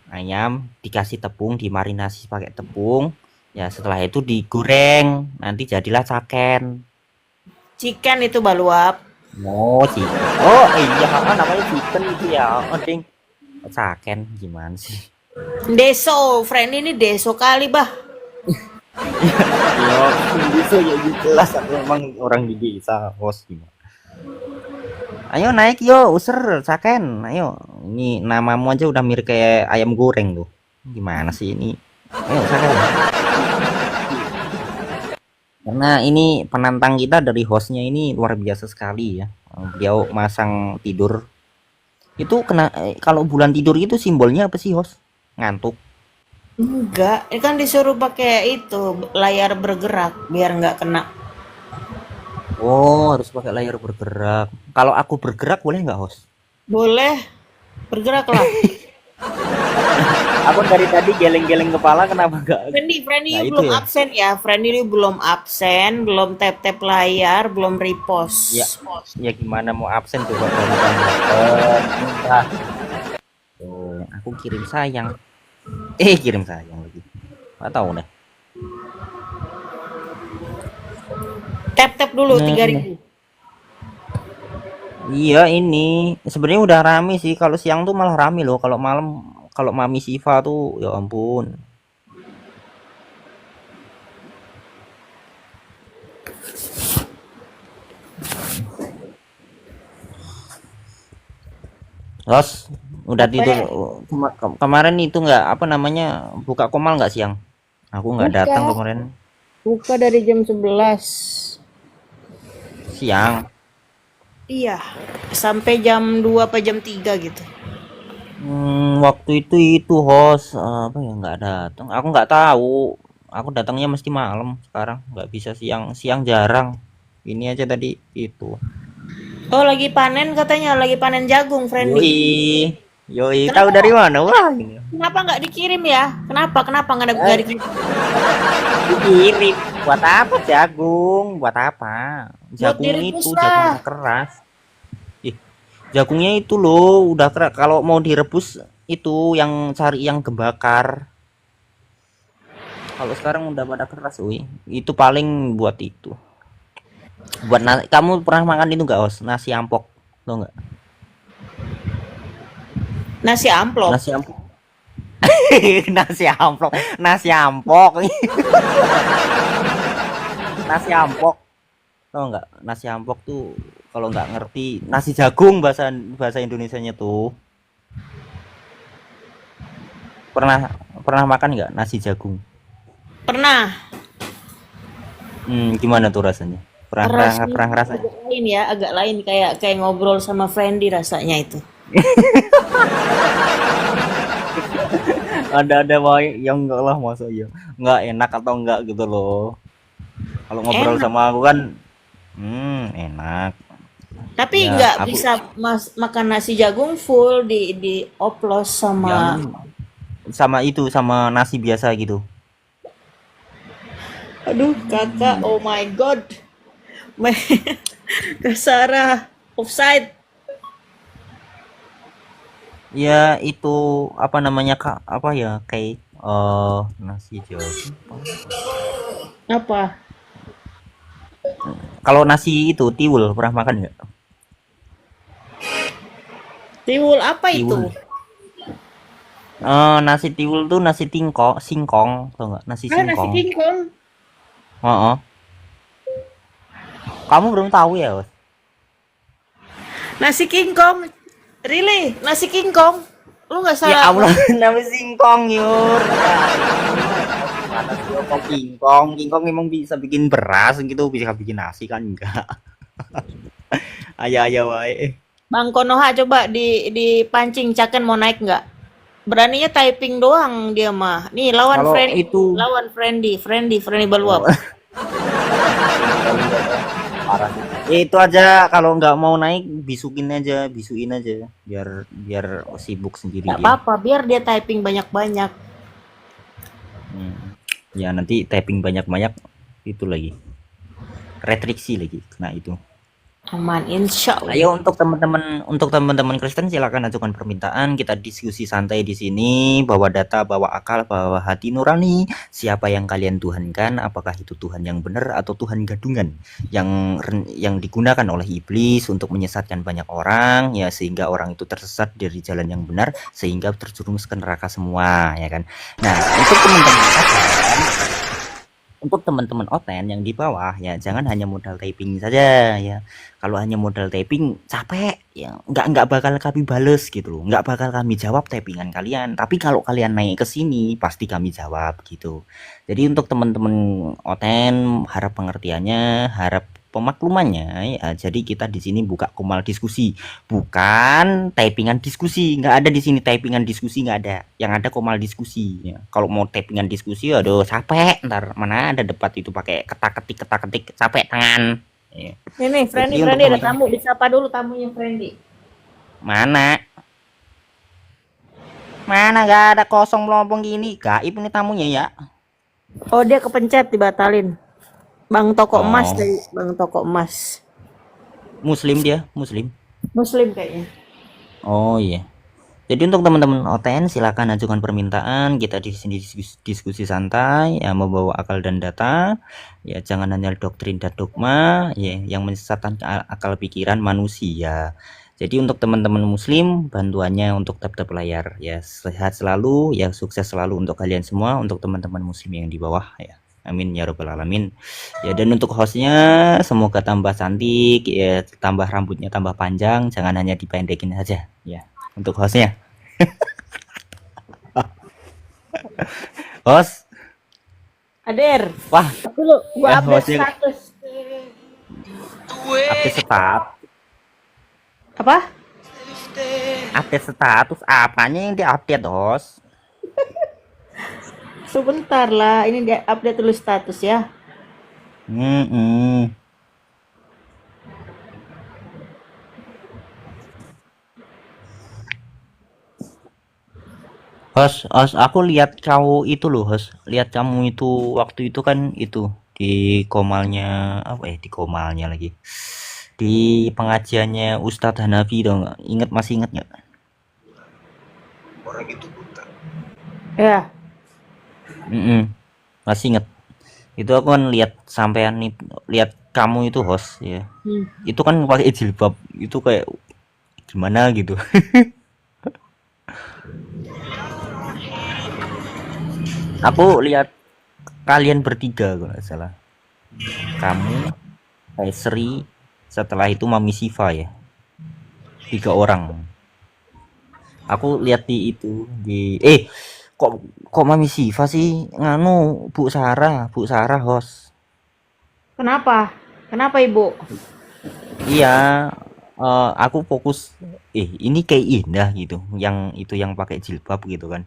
Speaker 10: dikasih tepung dimarinasi pakai tepung ya setelah itu digoreng nanti jadilah caken.
Speaker 2: Chicken itu Baluap.
Speaker 10: Oh iya namanya chicken itu ya ding caken gimana sih.
Speaker 2: Deso, Friendly ini deso kali bah.
Speaker 10: Iya bisa ya jelas aku memang orang di desa host gimana. Ayo naik yo user caken ayo ini namamu aja udah mirip kayak ayam goreng tuh gimana sih ini ayo caken karena ini penantang kita dari hostnya ini luar biasa sekali ya beliau masang tidur itu kena kalau bulan tidur itu simbolnya apa sih host ngantuk
Speaker 2: Enggak, ini kan disuruh pakai itu layar bergerak biar nggak kena.
Speaker 10: oh harus pakai layar bergerak kalau aku bergerak boleh nggak host
Speaker 2: Boleh, bergeraklah.
Speaker 10: aku dari tadi geleng-geleng kepala kenapa nggak
Speaker 2: Friendly
Speaker 10: nah, itu
Speaker 2: belum
Speaker 10: ya
Speaker 2: absen ya. Friendly belum absen, belum tap layar, belum repost.
Speaker 10: ya gimana mau absen coba oh, aku kirim sayang lagi nggak tahu deh
Speaker 2: Tap dulu
Speaker 10: Nah,
Speaker 2: 3.000.
Speaker 10: iya ini sebenarnya udah rame sih kalau siang tuh malah rame loh kalau malam kalau Mami Siva tuh ya ampun Ros udah tidur kemarin itu nggak apa namanya buka komal nggak siang aku nggak datang kemarin
Speaker 2: Buka dari jam 11.
Speaker 10: siang
Speaker 2: Iya, sampai jam 2 apa jam 3 gitu.
Speaker 10: waktu itu host apa ya nggak datang aku nggak tahu aku datangnya mesti malam sekarang nggak bisa siang jarang ini aja tadi itu
Speaker 2: Oh, lagi panen katanya, lagi panen jagung, Friendly.
Speaker 10: yoi tahu dari mana wah ini.
Speaker 2: Kenapa nggak dikirim ya? Kenapa nggak dikirim?
Speaker 10: Dikirim buat apa jagung buat apa jagung
Speaker 2: direbus
Speaker 10: itu
Speaker 2: lah.
Speaker 10: jagung keras jagungnya itu loh udah keras kalau mau direbus itu yang cari yang kebakar. Kalau sekarang udah pada keras, wih. Itu paling buat itu. Buat kamu pernah makan itu nggak, Os? Nasi ampok, tau nggak?
Speaker 2: Nasi amplop.
Speaker 10: Nasi ampok. Nasi amplop, nasi ampok. Nasi ampok, tau nggak? Nasi ampok tuh kalau nggak ngerti nasi jagung bahasa bahasa Indonesianya tuh. Pernah pernah makan nggak nasi jagung?
Speaker 2: Pernah.
Speaker 10: Gimana tuh rasanya?
Speaker 2: Rasanya
Speaker 10: Pernah ngerasain?
Speaker 2: agak lain ya, agak lain kayak kayak ngobrol sama Friendly rasanya itu.
Speaker 10: Ada wae yang enggak lah, masa iya nggak enak atau enggak gitu loh. Kalau ngobrol
Speaker 2: Enak.
Speaker 10: sama aku kan enak
Speaker 2: Tapi
Speaker 10: ya.
Speaker 2: nggak
Speaker 10: Aku
Speaker 2: bisa makan nasi jagung full di oplos sama.
Speaker 10: yang sama itu sama nasi biasa gitu.
Speaker 2: Aduh, kakak, oh my god. Kak Sarah offside.
Speaker 10: Ya itu apa namanya Kak, apa ya, kayak nasi jagung.
Speaker 2: Apa?
Speaker 10: Kalau nasi itu tiwul pernah makan nggak?
Speaker 2: Tiwul apa itu?
Speaker 10: Tiwul. Nasi tiwul tuh nasi singkong, tau nggak? Nasi
Speaker 2: Ah, nasi
Speaker 10: singkong.
Speaker 2: kingkong.
Speaker 10: Heeh. Kamu belum tahu ya, Bos?
Speaker 2: Nasi kingkong. Really? Nasi kingkong? Lu nggak
Speaker 10: Ya
Speaker 2: salah.
Speaker 10: Allah, nama singkong Yur. Mana sih kok kingkong? Kingkong emang bisa bikin beras gitu, bisa bikin nasi kan enggak? Ayo wae.
Speaker 2: Bang Konoha coba dipancing Caken mau naik nggak? Beraninya typing doang dia mah. Nih lawan
Speaker 10: Kalau
Speaker 2: Friendly,
Speaker 10: itu
Speaker 2: lawan Friendly baluap.
Speaker 10: parah. Itu aja kalau nggak mau naik bisukin aja, biar biar sibuk sendiri
Speaker 2: Nggak
Speaker 10: dia.
Speaker 2: apa-apa, biar dia typing banyak-banyak.
Speaker 10: Ya nanti typing banyak-banyak itu lagi. Retriksi lagi. Nah, itu.
Speaker 2: Aman, insya Allah.
Speaker 10: Ayo untuk teman-teman Kristen silakan ajukan permintaan, kita diskusi santai di sini, bawa data, bawa akal, bawa hati nurani. Siapa yang kalian tuhankan? Apakah itu Tuhan yang benar atau Tuhan gadungan yang digunakan oleh iblis untuk menyesatkan banyak orang ya, sehingga orang itu tersesat dari jalan yang benar sehingga terjerumus ke neraka semua, ya kan. Nah, untuk teman-teman Oten yang di bawah ya, jangan hanya modal typing saja ya. Kalau hanya modal typing capek ya, nggak bakal kami bales gitu loh, nggak bakal kami jawab typingan kalian. Tapi kalau kalian naik ke sini pasti kami jawab gitu. Jadi untuk teman-teman Oten, harap pengertiannya, harap pemaklumannya ya. Jadi kita di sini buka komal diskusi, bukan typingan diskusi. Nggak ada di sini typingan diskusi, nggak ada. Yang ada komal diskusi ya. Kalau mau typingan diskusi, aduh capek, ntar mana ada debat itu pakai ketak-ketik capek tangan ya.
Speaker 2: Ini Friendly
Speaker 10: Jadi untuk
Speaker 2: ada
Speaker 10: teman-teman,
Speaker 2: tamu, disapa dulu tamunya Friendly.
Speaker 10: mana nggak ada, kosong melompong gini, gaib ini tamunya ya.
Speaker 2: Oh, dia kepencet dibatalin. Bang Toko Emas
Speaker 10: Oh,
Speaker 2: dari Bang Toko Emas.
Speaker 10: muslim dia, muslim.
Speaker 2: Muslim kayaknya.
Speaker 10: Oh iya. Jadi untuk teman-teman OTN silakan ajukan permintaan, kita di sini diskusi santai ya, membawa akal dan data ya, jangan hanya doktrin dan dogma ya yang menyesatkan akal pikiran manusia. Jadi untuk teman-teman muslim, bantuannya untuk tap-tap layar ya, sehat selalu ya, sukses selalu untuk kalian semua, untuk teman-teman muslim yang di bawah ya. Amin ya robbal alamin. Ya, dan untuk hostnya semoga tambah cantik ya, tambah rambutnya tambah panjang, jangan hanya dipendekin saja ya. Untuk hostnya, host,
Speaker 2: Ader,
Speaker 10: wah
Speaker 2: dulu gua
Speaker 10: ya
Speaker 2: update
Speaker 10: hostnya
Speaker 2: status.
Speaker 10: update status,
Speaker 2: Apa?
Speaker 10: apanya yang diupdate, host?
Speaker 2: Sebentar lah, ini dia update dulu status ya.
Speaker 10: Hmm. Host, aku lihat kau itu loh, host. Lihat kamu itu waktu itu kan itu di komalnya apa di komalnya lagi. Di pengajiannya Ustadz Hanafi dong. Masih inget nggak?
Speaker 7: orang itu buta.
Speaker 2: Ya.
Speaker 10: Masih inget. Itu aku kan lihat sampean itu, lihat kamu itu host ya. Itu kan pakai jilbab, itu kayak gimana gitu. Aku lihat kalian bertiga kalau nggak salah. Kamu, Sri, setelah itu Mami Siva ya. 3 orang. Aku lihat di itu di kok Mami Siva sih nganu Bu Sarah host.
Speaker 2: Kenapa? Kenapa Ibu?
Speaker 10: Iya, aku fokus ini kayak indah gitu. Yang itu yang pakai jilbab gitu kan.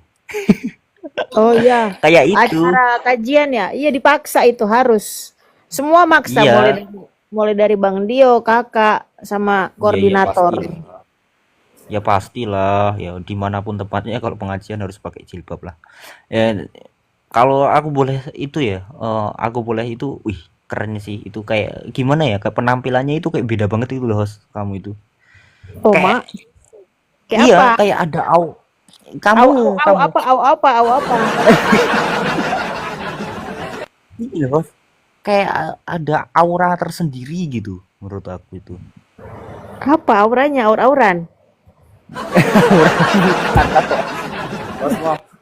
Speaker 2: Oh iya.
Speaker 10: Kayak itu.
Speaker 2: Acara kajian ya? Iya dipaksa itu harus. Semua maksa
Speaker 10: Iya.
Speaker 2: mulai dari Bang Dio, Kakak sama koordinator.
Speaker 10: Ya pastilah, ya dimanapun tempatnya kalau pengajian harus pakai jilbab lah. Kalau aku boleh itu ya, wih keren sih itu kayak gimana ya, kayak penampilannya itu kayak beda banget itu loh host kamu itu.
Speaker 2: Oh
Speaker 10: Kayak-
Speaker 2: mak. Kayak
Speaker 10: Iya,
Speaker 2: apa?
Speaker 10: kayak ada kamu
Speaker 2: Au apa?
Speaker 10: ini loh host, kayak ada aura tersendiri gitu menurut aku itu.
Speaker 2: Apa auranya? Aur-auran.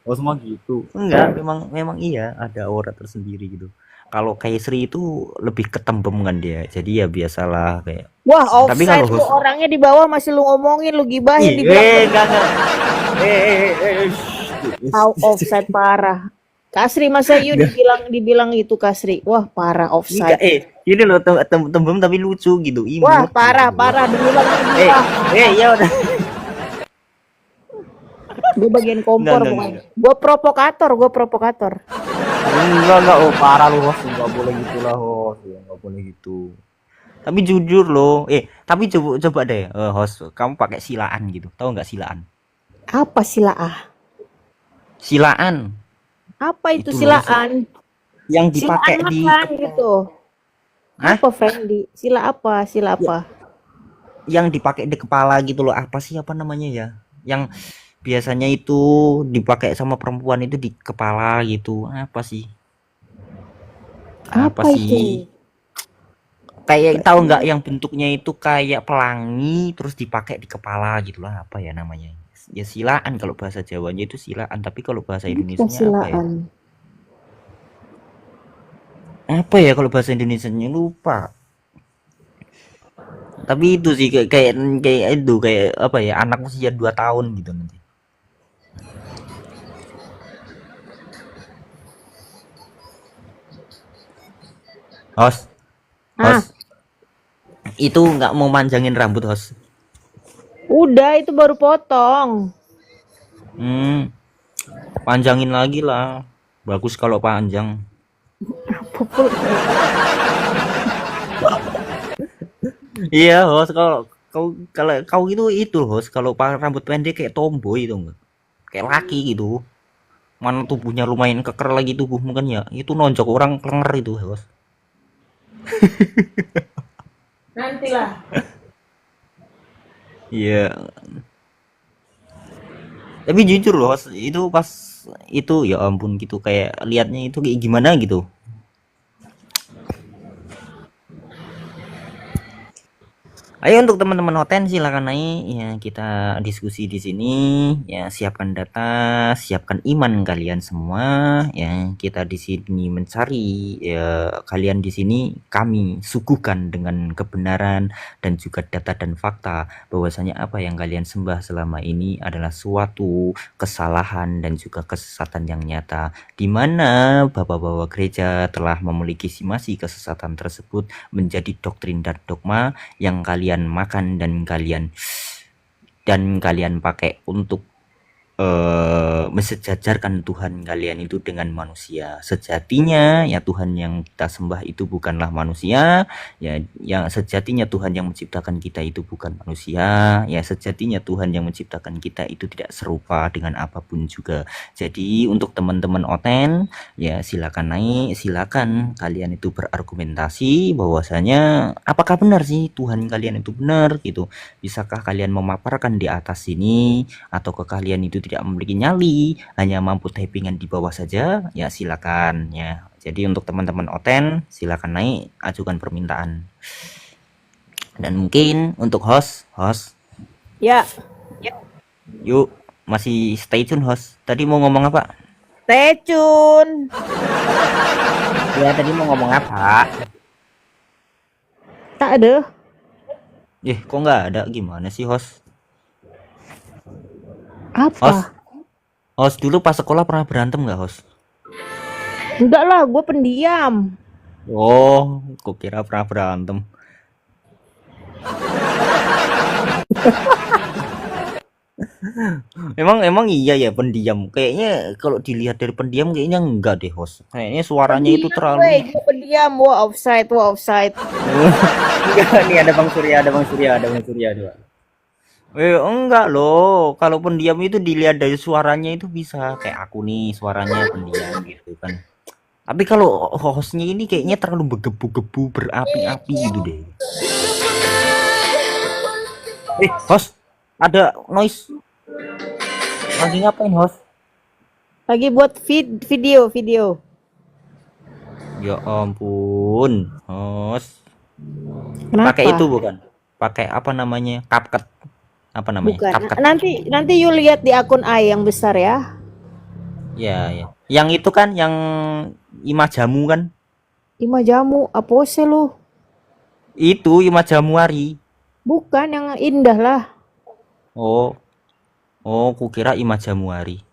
Speaker 10: Osmo gitu. Enggak, memang iya ada aura tersendiri gitu. Kalau kayak Sri itu lebih ketembem kan dia. Jadi ya biasalah kayak.
Speaker 2: Wah,
Speaker 10: Tapi
Speaker 2: offside
Speaker 10: kalau
Speaker 2: lu orangnya di bawah masih lu ngomongin, lu gibahin
Speaker 10: Ih,
Speaker 2: dibilang
Speaker 10: enggak.
Speaker 2: offside parah. Kasri masa yuk dibilang itu Kasri. Wah, parah
Speaker 10: Enggak,
Speaker 2: offside.
Speaker 10: ini loh tembem tapi lucu gitu.
Speaker 2: Wah,
Speaker 10: Imut
Speaker 2: parah
Speaker 10: gitu.
Speaker 2: dibilang
Speaker 10: Ya udah.
Speaker 2: Gue bagian kompor
Speaker 10: Enggak,
Speaker 2: pokoknya. Gue provokator.
Speaker 10: Enggak, parah lu host, enggak boleh gitu lah host, ya, enggak boleh gitu. Tapi jujur loh, tapi coba deh host, kamu pakai silaan gitu, tahu nggak silaan?
Speaker 2: Apa silaah?
Speaker 10: Silaan
Speaker 2: Apa itu
Speaker 10: Itu loh,
Speaker 2: silaan?
Speaker 10: yang dipakai
Speaker 2: Silaan
Speaker 10: di
Speaker 2: makan gitu.
Speaker 10: Hah?
Speaker 2: Apa Friendly? Sila apa?
Speaker 10: yang dipakai di kepala gitu loh, apa sih apa namanya ya? Yang biasanya itu dipakai sama perempuan itu di kepala gitu, apa sih?
Speaker 2: Apa itu?
Speaker 10: Kayak tahu nggak yang bentuknya itu kayak pelangi terus dipakai di kepala gitu lah, apa ya namanya? Ya silaan kalau bahasa Jawanya itu silaan, tapi kalau bahasa Indonesianya apa ya?
Speaker 2: Silaan.
Speaker 10: Apa ya kalau bahasa Indonesianya lupa. Tapi itu sih kayak itu kayak apa ya, anak usia 2 tahun gitu nanti. Host. Itu nggak mau manjangin rambut host.
Speaker 2: Udah itu baru potong.
Speaker 10: Panjangin lagi lah. Bagus kalau panjang. Iya host, kalau kau itu host, kalau rambut pendek kayak tomboy itu enggak, kayak laki gitu. Mana tubuhnya lumayan keker lagi tubuhmu kan ya, itu nonjok orang klenger itu host.
Speaker 2: Nantilah.
Speaker 10: Iya. Tapi jujur loh host, itu pas itu ya ampun gitu, kayak liatnya itu kayak gimana gitu. Ayo untuk teman-teman hoten silakan naik ya, kita diskusi di sini ya, siapkan data, siapkan iman kalian semua ya. Kita di sini mencari ya, kalian di sini kami suguhkan dengan kebenaran dan juga data dan fakta bahwasanya apa yang kalian sembah selama ini adalah suatu kesalahan dan juga kesesatan yang nyata, di mana bapak-bapak gereja telah memiliki simasi kesesatan tersebut menjadi doktrin dan dogma yang kalian makan dan kalian pakai untuk mensejajarkan Tuhan kalian itu dengan manusia. Sejatinya ya Tuhan yang kita sembah itu bukanlah manusia ya, yang sejatinya Tuhan yang menciptakan kita itu bukan manusia ya, sejatinya Tuhan yang menciptakan kita itu tidak serupa dengan apapun juga. Jadi untuk teman-teman oten ya, silakan naik, silakan kalian itu berargumentasi bahwasanya apakah benar sih Tuhan kalian itu benar gitu. Bisakah kalian memaparkan di atas sini, atau ke kalian itu tidak memiliki nyali, hanya mampu typingan di bawah saja, ya silakan ya. Jadi untuk teman-teman Oten, silakan naik, ajukan permintaan. Dan mungkin untuk host,
Speaker 2: Ya,
Speaker 10: yuk masih stay tune host. Tadi mau ngomong apa?
Speaker 2: stay tune.
Speaker 10: Ya tadi mau ngomong apa?
Speaker 2: Tak ada.
Speaker 10: Kok nggak ada? Gimana sih host?
Speaker 2: Apa?
Speaker 10: Host dulu pas sekolah pernah berantem nggak host?
Speaker 2: Enggak lah, gue pendiam.
Speaker 10: Oh, kok kira pernah berantem. Emang iya ya pendiam. Kayaknya kalau dilihat dari pendiam kayaknya enggak deh host. Kayaknya suaranya itu terlalu.
Speaker 2: Gue pendiam. Wah, offside.
Speaker 10: Enggak, nih ada Bang Surya dua. Enggak loh. Kalau pendiam itu dilihat dari suaranya itu bisa kayak aku nih suaranya pendiam gitu kan. Tapi kalau hostnya ini kayaknya terlalu bergebu-gebu, berapi-api gitu deh. Host, ada noise. Lagi ngapain host?
Speaker 2: Lagi buat video.
Speaker 10: Ya ampun, host.
Speaker 2: Kenapa?
Speaker 10: Pakai itu bukan? Pakai apa namanya? CapCut. Apa namanya?
Speaker 2: Bukan.
Speaker 10: CapCut.
Speaker 2: Nanti you lihat di akun AI yang besar ya.
Speaker 10: Ya. Yang itu kan yang Imah Jamu kan?
Speaker 2: Ima jamu, apa sih lu?
Speaker 10: Itu Imah Jamuari.
Speaker 2: Bukan yang indah lah.
Speaker 10: Oh, kukira Imah Jamuari.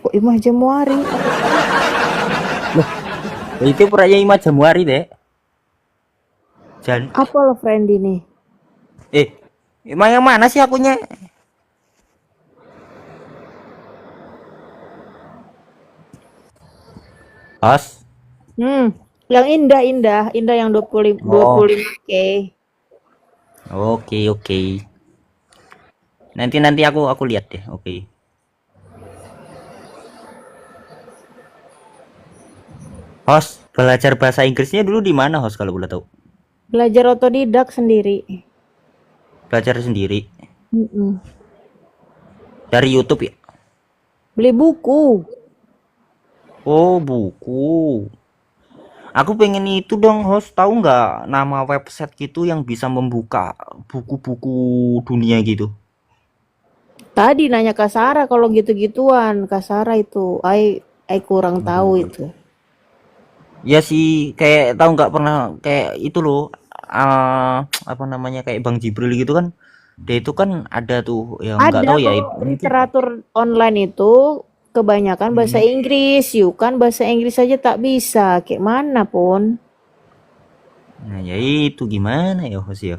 Speaker 2: Kok Ima Januari?
Speaker 10: Itu perayaan Imah Januari deh.
Speaker 2: Apa lo friend ini?
Speaker 10: Emang yang mana sih akunya? Host.
Speaker 2: Yang indah yang 25K.
Speaker 10: Oke. Nanti aku lihat deh. Oke. Host, belajar bahasa Inggrisnya dulu di mana host kalau boleh tahu?
Speaker 2: Belajar otodidak sendiri.
Speaker 10: Belajar sendiri. Dari YouTube ya?
Speaker 2: Beli buku.
Speaker 10: Oh, buku. Aku pengen itu dong host, tahu nggak nama website gitu yang bisa membuka buku-buku dunia gitu?
Speaker 2: Tadi nanya Kak Sarah kalau gitu-gituan. Kak Sarah itu, I kurang tahu itu.
Speaker 10: Ya sih, kayak tahu nggak pernah kayak itu loh, apa namanya kayak Bang Jibril gitu kan? Dia itu kan ada tuh yang nggak tahu ya.
Speaker 2: Literatur online itu kebanyakan bahasa Inggris, yuk kan bahasa Inggris saja tak bisa, kayak mana pun.
Speaker 10: Nah ya itu gimana ya host ya?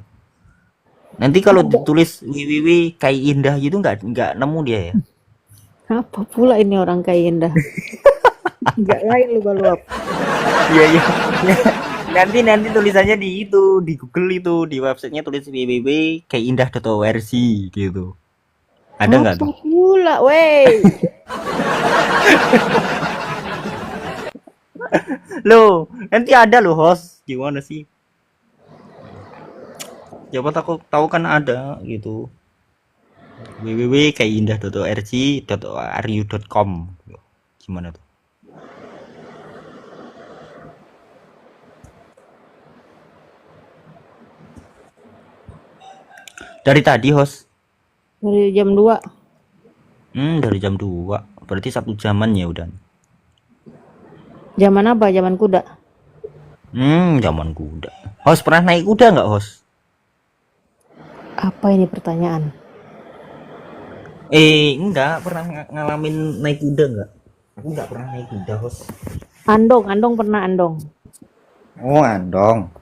Speaker 10: Nanti kalau ditulis www kayak indah gitu nggak nemu dia ya?
Speaker 2: Apa pula ini orang kayak indah? Nggak lain lu baluap.
Speaker 10: Iya. Nanti tulisannya di itu di Google itu di websitenya tulis www kayak indah.org gitu. Ada nggak tuh?
Speaker 2: Pula, wey.
Speaker 10: Loh, nanti ada loh host. Gimana sih? Siapa tahu kan ada gitu. www.kayindah.org.ru.com. Gimana tuh? Dari tadi host.
Speaker 2: Dari jam 2.
Speaker 10: Dari jam 2. Berarti 1 jaman ya udah.
Speaker 2: Zaman apa? Zaman kuda.
Speaker 10: Zaman kuda. Host pernah naik kuda nggak host?
Speaker 2: Apa ini pertanyaan?
Speaker 10: Enggak pernah ngalamin naik kuda nggak? Aku nggak pernah naik kuda host.
Speaker 2: Andong pernah andong.
Speaker 10: Oh andong.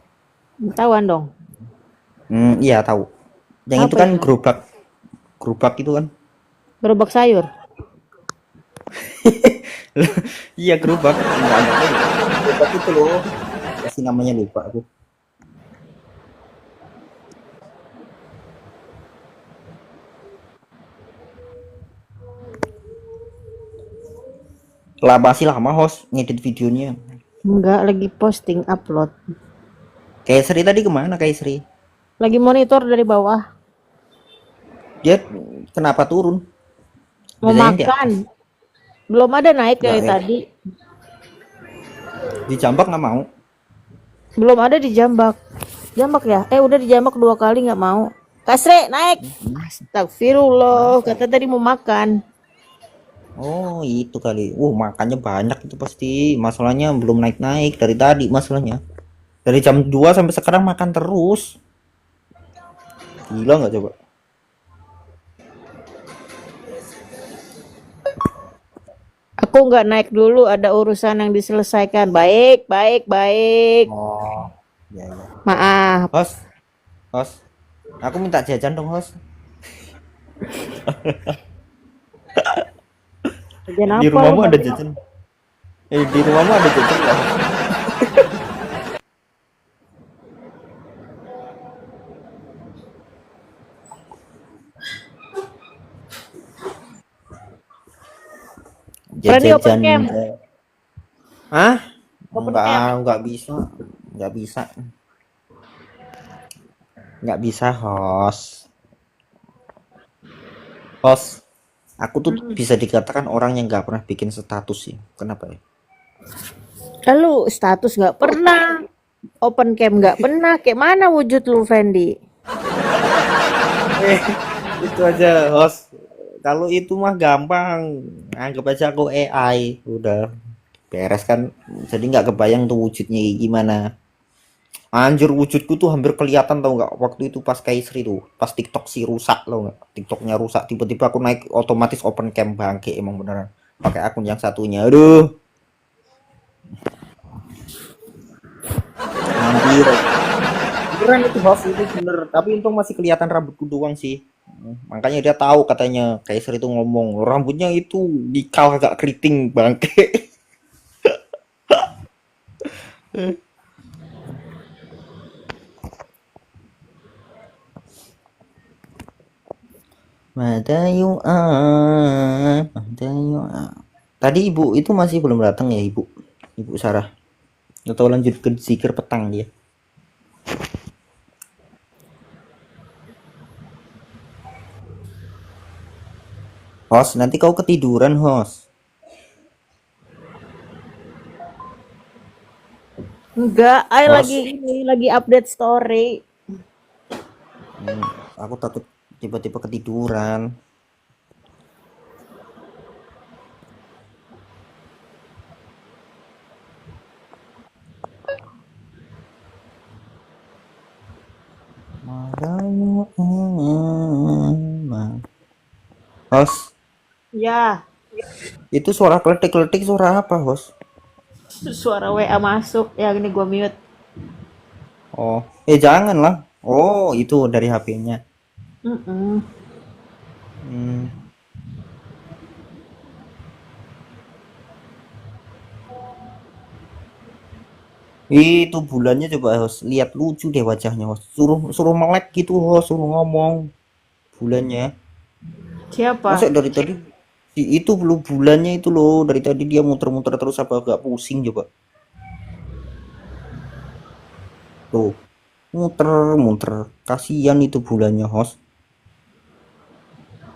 Speaker 2: Tahu andong?
Speaker 10: Iya tahu. Yang
Speaker 2: Apa
Speaker 10: itu kan
Speaker 2: itu?
Speaker 10: gerobak itu kan?
Speaker 2: Gerobak sayur.
Speaker 10: Iya gerobak. Gerobak itu loh. Kasih namanya lupa aku. Masih lama host ngedit videonya.
Speaker 2: Enggak, lagi posting upload.
Speaker 10: Kayak Sri tadi kemana kayak Sri?
Speaker 2: Lagi monitor dari bawah.
Speaker 10: Dia kenapa turun?
Speaker 2: Mau
Speaker 10: Bedanya di apa?
Speaker 2: makan. Belum ada naik
Speaker 10: Nggak
Speaker 2: dari
Speaker 10: ya.
Speaker 2: tadi.
Speaker 10: Di Jambak nggak mau.
Speaker 2: Belum ada di Jambak. Jambak ya? Udah di Jambak 2 kali nggak mau. Kasre naik. Astagfirullah,
Speaker 10: Masa?
Speaker 2: kata tadi mau makan.
Speaker 10: Oh itu kali. Makannya banyak itu pasti. Masalahnya belum naik-naik dari tadi masalahnya. Dari jam 2 sampai sekarang makan terus. Gila nggak coba?
Speaker 2: Aku nggak naik dulu, ada urusan yang diselesaikan. Baik, baik, baik.
Speaker 10: Oh, ya ya.
Speaker 2: Maaf.
Speaker 10: Host, host. Aku minta jajan dong, host.
Speaker 2: Jajan
Speaker 10: Di
Speaker 2: apa?
Speaker 10: rumahmu ada jajan? Di rumahmu ada jajan nggak?
Speaker 2: Berani open
Speaker 10: Jajan.
Speaker 2: cam.
Speaker 10: Hah?
Speaker 2: Open
Speaker 10: Enggak bisa. Enggak bisa. Enggak bisa, host. Host, aku tuh bisa dikatakan orang yang nggak pernah bikin status sih. Kenapa ya?
Speaker 2: Lalu status nggak pernah, open cam nggak pernah. Kayak mana wujud lu, Fendi?
Speaker 10: Itu aja, host. Kalau itu mah gampang. Anggap aja aku AI. Udah beres kan. Jadi nggak kebayang tuh wujudnya gimana. Anjir, wujudku tuh hampir kelihatan tau nggak waktu itu pas Kaisri tuh, pas TikTok si rusak lo nggak, TikToknya rusak, tiba-tiba aku naik otomatis open cam, bangke emang beneran, pakai akun yang satunya, aduh, anjir, beneran itu host itu bener, tapi untung masih kelihatan rambutku doang sih. Makanya dia tahu katanya Kaisri itu ngomong rambutnya itu dikal agak keriting bangke. Tadi ibu itu masih belum datang ya, ibu Sarah, atau lanjut ke zikir petang dia? Host, nanti kau ketiduran, host.
Speaker 2: Enggak,
Speaker 10: Host,
Speaker 2: lagi update story.
Speaker 10: aku takut tiba-tiba ketiduran. Host,
Speaker 2: Ya,
Speaker 10: itu suara kletik-kletik suara apa, host?
Speaker 2: suara WA masuk. Ya, ini gua mute.
Speaker 10: Oh, jangan lah. Oh, itu dari HP-nya.
Speaker 2: Mm-mm.
Speaker 10: Hmm. Itu bulannya coba, host, lihat lucu deh wajahnya, host. Suruh melek gitu, host, suruh ngomong bulannya.
Speaker 2: Siapa?
Speaker 10: Masa dari tadi itu belum bulannya itu loh, dari tadi dia muter-muter terus, apa agak pusing coba. Tuh, muter-muter. Kasihan itu bulannya, host.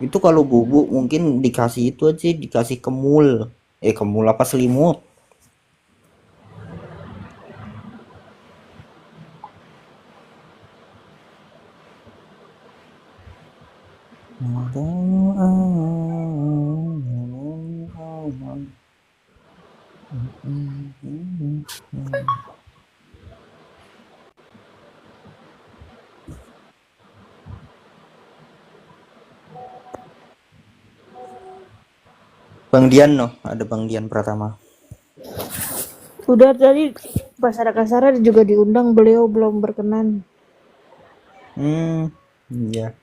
Speaker 10: Itu kalau bubuk mungkin dikasih itu aja, dikasih kemul. Kemul apa, selimut. Bang Dian noh, ada Bang Dian Pratama.
Speaker 2: Udah tadi pas ada Kasara juga diundang, beliau belum berkenan.
Speaker 10: Iya.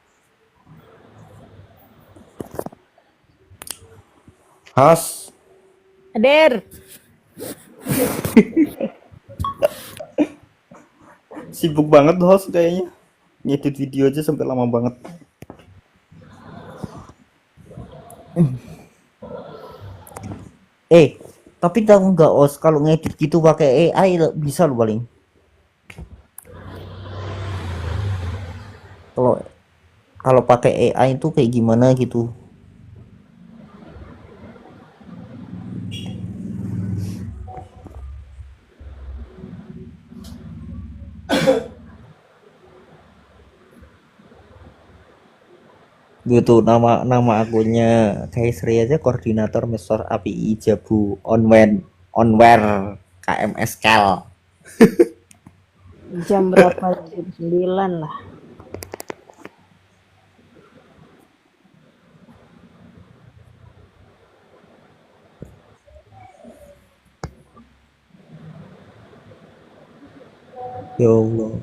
Speaker 10: Has,
Speaker 2: Ader,
Speaker 10: sibuk banget host kayaknya. Ngedit video aja sampai lama banget. Tapi tahu nggak, Os, kalau ngedit gitu pakai AI bisa lo paling. Kalau kalau pakai AI itu kayak gimana gitu. Gitu nama nama akunnya Kaisri aja koordinator Mesor API Jabu onware KMS Kel.
Speaker 2: Jam berapa? Jam 9 lah.
Speaker 10: Ya Allah.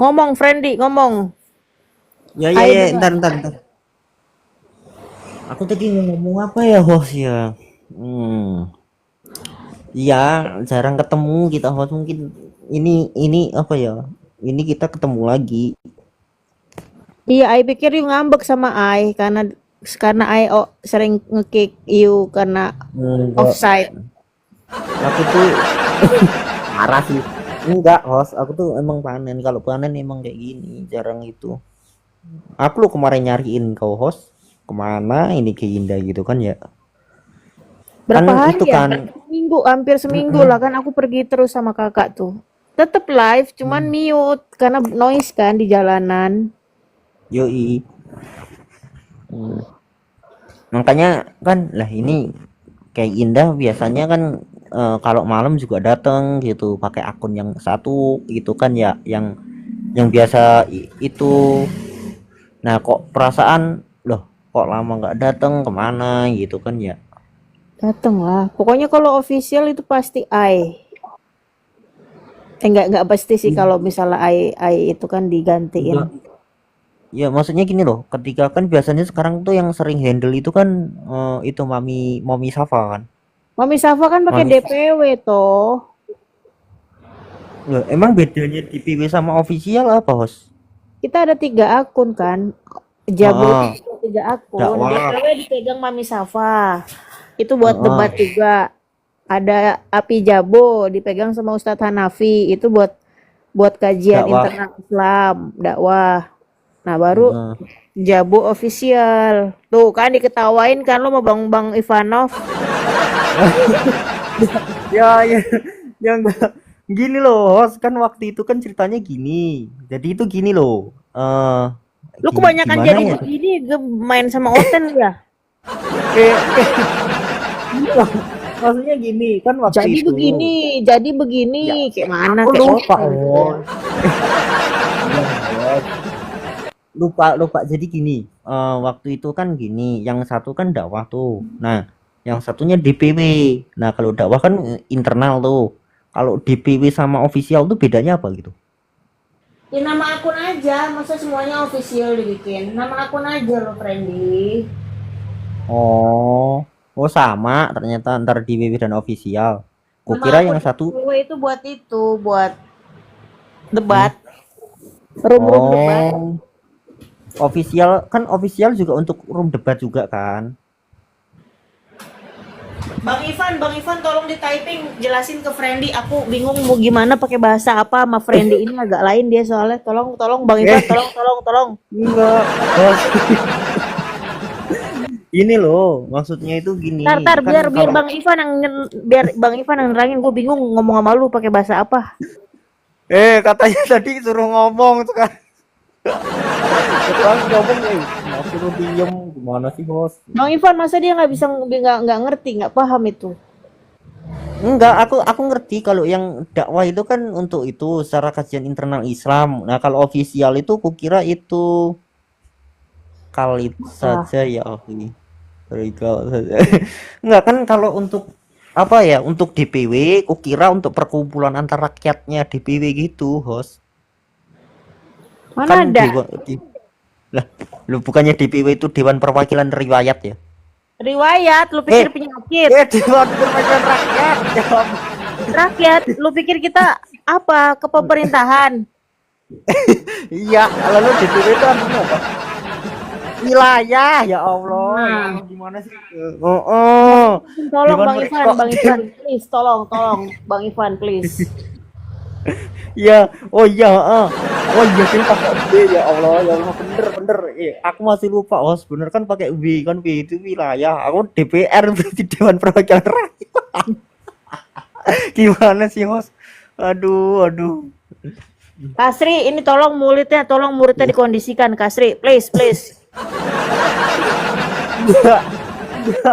Speaker 2: Ngomong Friendly, ngomong.
Speaker 10: Ya
Speaker 2: Ayo juga.
Speaker 10: ntar. Aku tadi mau ngomong apa ya host ya? Iya, jarang ketemu kita host, mungkin ini apa ya? Ini kita ketemu lagi.
Speaker 2: Iya, I pikir you ngambek sama I karena I sering nge-kick you karena
Speaker 10: Enggak,
Speaker 2: offside.
Speaker 10: aku tuh marah sih. Enggak host, aku tuh emang panen. Kalau panen emang kayak gini, jarang itu. Aku lo kemarin nyariin kau host kemana ini ke Indah gitu kan ya?
Speaker 2: Berapa
Speaker 10: Kan
Speaker 2: hari
Speaker 10: itu
Speaker 2: ya?
Speaker 10: kan
Speaker 2: Seminggu, hampir seminggu lah kan aku pergi terus sama kakak tuh. Tetep live, cuman mute karena noise kan di jalanan.
Speaker 10: yoi. Makanya kan lah ini kayak Indah biasanya kan kalau malam juga datang gitu pakai akun yang satu gitu kan ya yang biasa itu. Nah kok perasaan loh kok lama nggak datang kemana gitu kan ya?
Speaker 2: Dateng lah. Pokoknya kalau official itu pasti I. Enggak pasti sih kalau misalnya I itu kan digantiin.
Speaker 10: Enggak. Ya maksudnya gini loh, ketika kan biasanya sekarang tuh yang sering handle itu kan itu Mami Safa kan.
Speaker 2: Mami Safa kan pakai
Speaker 10: Mami
Speaker 2: DPW toh.
Speaker 10: Loh, emang bedanya DPW sama official apa host?
Speaker 2: Kita ada 3 akun kan. Jabu
Speaker 10: Ah,
Speaker 2: 3 akun.
Speaker 10: dakwah.
Speaker 2: DPW dipegang Mami Safa. Itu buat
Speaker 10: Ah,
Speaker 2: debat juga. Ada Api Jabo dipegang sama Ustadz Hanafi. Itu buat kajian
Speaker 10: dakwah.
Speaker 2: internal Islam, dakwah. Nah, baru
Speaker 10: Ah.
Speaker 2: Jabu official. Tuh kan diketawain kan lo sama Bang Ivanov.
Speaker 10: Ya yang gini loh host kan waktu itu kan ceritanya gini. Jadi itu gini loh.
Speaker 2: Lu kebanyakan
Speaker 10: Gimana
Speaker 2: jadi
Speaker 10: ya?
Speaker 2: begini main sama Oten ya.
Speaker 10: Eh, gini loh. Maksudnya gini kan waktu
Speaker 2: Jadi
Speaker 10: itu.
Speaker 2: begini.
Speaker 10: Ya,
Speaker 2: Kayak mana
Speaker 10: aku
Speaker 2: kayak
Speaker 10: lupa
Speaker 2: Oten.
Speaker 10: host. Lupa jadi gini waktu itu kan gini yang satu kan dakwah tuh nah yang satunya DPW. Nah kalau dakwah kan internal tuh, kalau DPW sama official tuh bedanya apa gitu?
Speaker 2: Ya nama akun aja, masa semuanya official dibikin. Nama akun aja lo, Friendly.
Speaker 10: Oh sama ternyata antar DPW dan official.
Speaker 2: Nama
Speaker 10: Kukira
Speaker 2: akun
Speaker 10: yang satu
Speaker 2: DPW itu buat debat, room debat.
Speaker 10: Official kan official juga untuk room debat juga kan.
Speaker 2: Bang Ivan tolong di typing jelasin ke Friendly. Aku bingung mau gimana pakai bahasa apa sama Friendly ini agak lain dia soalnya. Tolong Bang Ivan, tolong.
Speaker 10: Enggak bos. Ini loh maksudnya itu gini
Speaker 2: Tar
Speaker 10: kan
Speaker 2: biar
Speaker 10: kalau
Speaker 2: Bang Ivan yang nerangin. Gue bingung ngomong sama lu pakai bahasa apa.
Speaker 10: katanya tadi suruh ngomong sekarang. Sekarang ngomong mau suruh diem gimana sih bos?
Speaker 2: Bang Ivan masa dia nggak ngerti, nggak paham itu.
Speaker 10: Enggak, aku ngerti kalau yang dakwah itu kan untuk itu secara kajian internal Islam. Nah kalau official itu kukira itu kali saja ya ini. Enggak kan kalau untuk apa ya untuk DPW kukira untuk perkumpulan antar rakyatnya DPW gitu host.
Speaker 2: Mana
Speaker 10: Kan
Speaker 2: ada
Speaker 10: lah lu bukannya DPW itu Dewan Perwakilan Riwayat ya?
Speaker 2: riwayat? Lu pikir penyakit?
Speaker 10: Dewan Perwakilan Rakyat. Jawab.
Speaker 2: Rakyat, lu pikir kita apa? Kepemerintahan?
Speaker 10: Iya, lalu DPW itu artinya apa? wilayah ya Allah. Ya
Speaker 2: Nah,
Speaker 10: Allah, gimana sih? Oh,
Speaker 2: tolong
Speaker 10: gimana
Speaker 2: Bang
Speaker 10: mereka
Speaker 2: Ivan,
Speaker 10: kok
Speaker 2: Bang Ivan, please, tolong, Bang Ivan, please.
Speaker 10: ya, oh iya, oh iya sih pakai B ya Allah, bener. Aku masih lupa, host, bener kan pakai B kan, B itu wilayah. Aku DPR berarti Dewan Perwakilan Rakyat. Gimana sih, host? Aduh.
Speaker 2: Kasri, ini tolong muridnya dikondisikan, Kasri, please.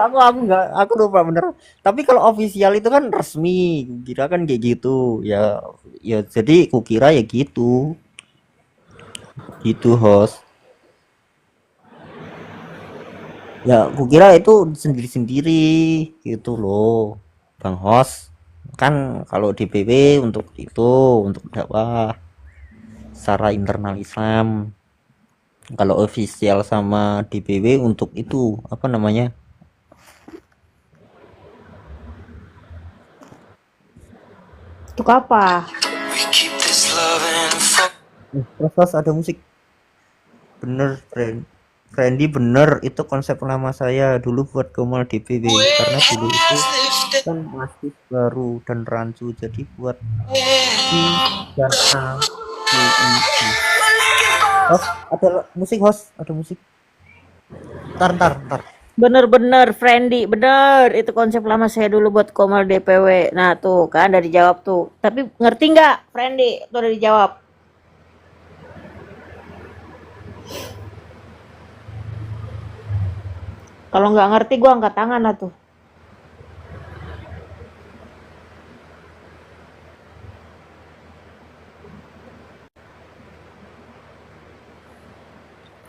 Speaker 10: Aku lupa bener. Tapi kalau official itu kan resmi, kira kan kayak gitu. Ya, jadi kukira ya gitu. Gitu, host. Ya, kukira itu sendiri-sendiri gitu loh, Bang Host. Kan kalau DPW untuk itu, untuk dakwah secara internal Islam. Kalau official sama DPW untuk itu, apa namanya?
Speaker 2: Untuk apa?
Speaker 10: Terus ada musik. Bener, Friendly bener, itu konsep lama saya dulu buat Gomal DPW, karena dulu itu kan masih baru dan rancu, jadi buat I dan A, I, I. Host, ada musik, host, ada musik. Ntar.
Speaker 2: Bener, Friendly, bener. Itu konsep lama saya dulu buat Komal DPW. Nah, tuh kan udah dijawab tuh. Tapi ngerti nggak, Friendly? Tuh udah dijawab. Kalau nggak ngerti, gua angkat tangan lah tuh.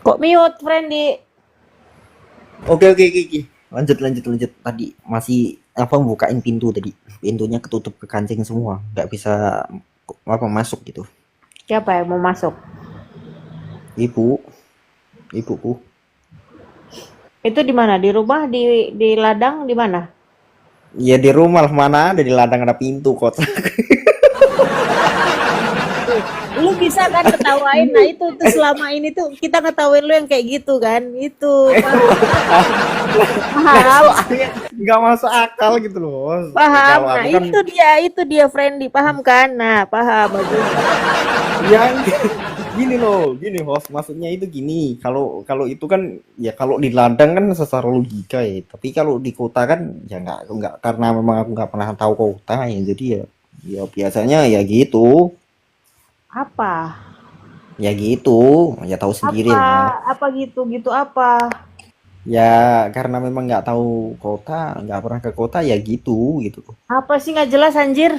Speaker 2: Kok mute, Friendly?
Speaker 10: Oke. Lanjut. Tadi masih bukain pintu tadi. Pintunya ketutup ke kancing semua, nggak bisa masuk gitu.
Speaker 2: Siapa yang mau masuk?
Speaker 10: Ibuku.
Speaker 2: Itu di mana? Di rumah, di ladang, di mana?
Speaker 10: Ya di rumah lah, mana ada di ladang ada pintu kok.
Speaker 2: Lu bisa kan ketawain. Nah, itu selama ini tuh kita ngetawain lu yang kayak gitu kan. Itu. Paham.
Speaker 10: Nggak masuk akal gitu loh.
Speaker 2: Paham.
Speaker 10: Kalau
Speaker 2: Nah,
Speaker 10: aku kan
Speaker 2: itu dia Friendly. Paham kan? Nah, paham aku.
Speaker 10: yang gini host, maksudnya itu gini, kalau itu kan ya kalau di ladang kan secara logika ya, tapi kalau di kota kan ya nggak, karena memang aku nggak pernah tahu kota ya, jadi ya biasanya ya gitu.
Speaker 2: Apa?
Speaker 10: Ya gitu, ya tahu sendiri lah.
Speaker 2: Apa gitu apa?
Speaker 10: Ya karena memang nggak tahu kota, nggak pernah ke kota ya gitu.
Speaker 2: Apa sih nggak jelas anjir?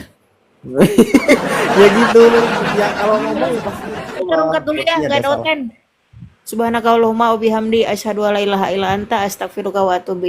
Speaker 10: Ya gitu. Ya kalau ngomong ya pasti
Speaker 2: Terungkat dulu ya, nggak ada oten. Subhanakallahumma wa bihamdi asyhadu alla ilaha illa anta astaghfiruka wa atubu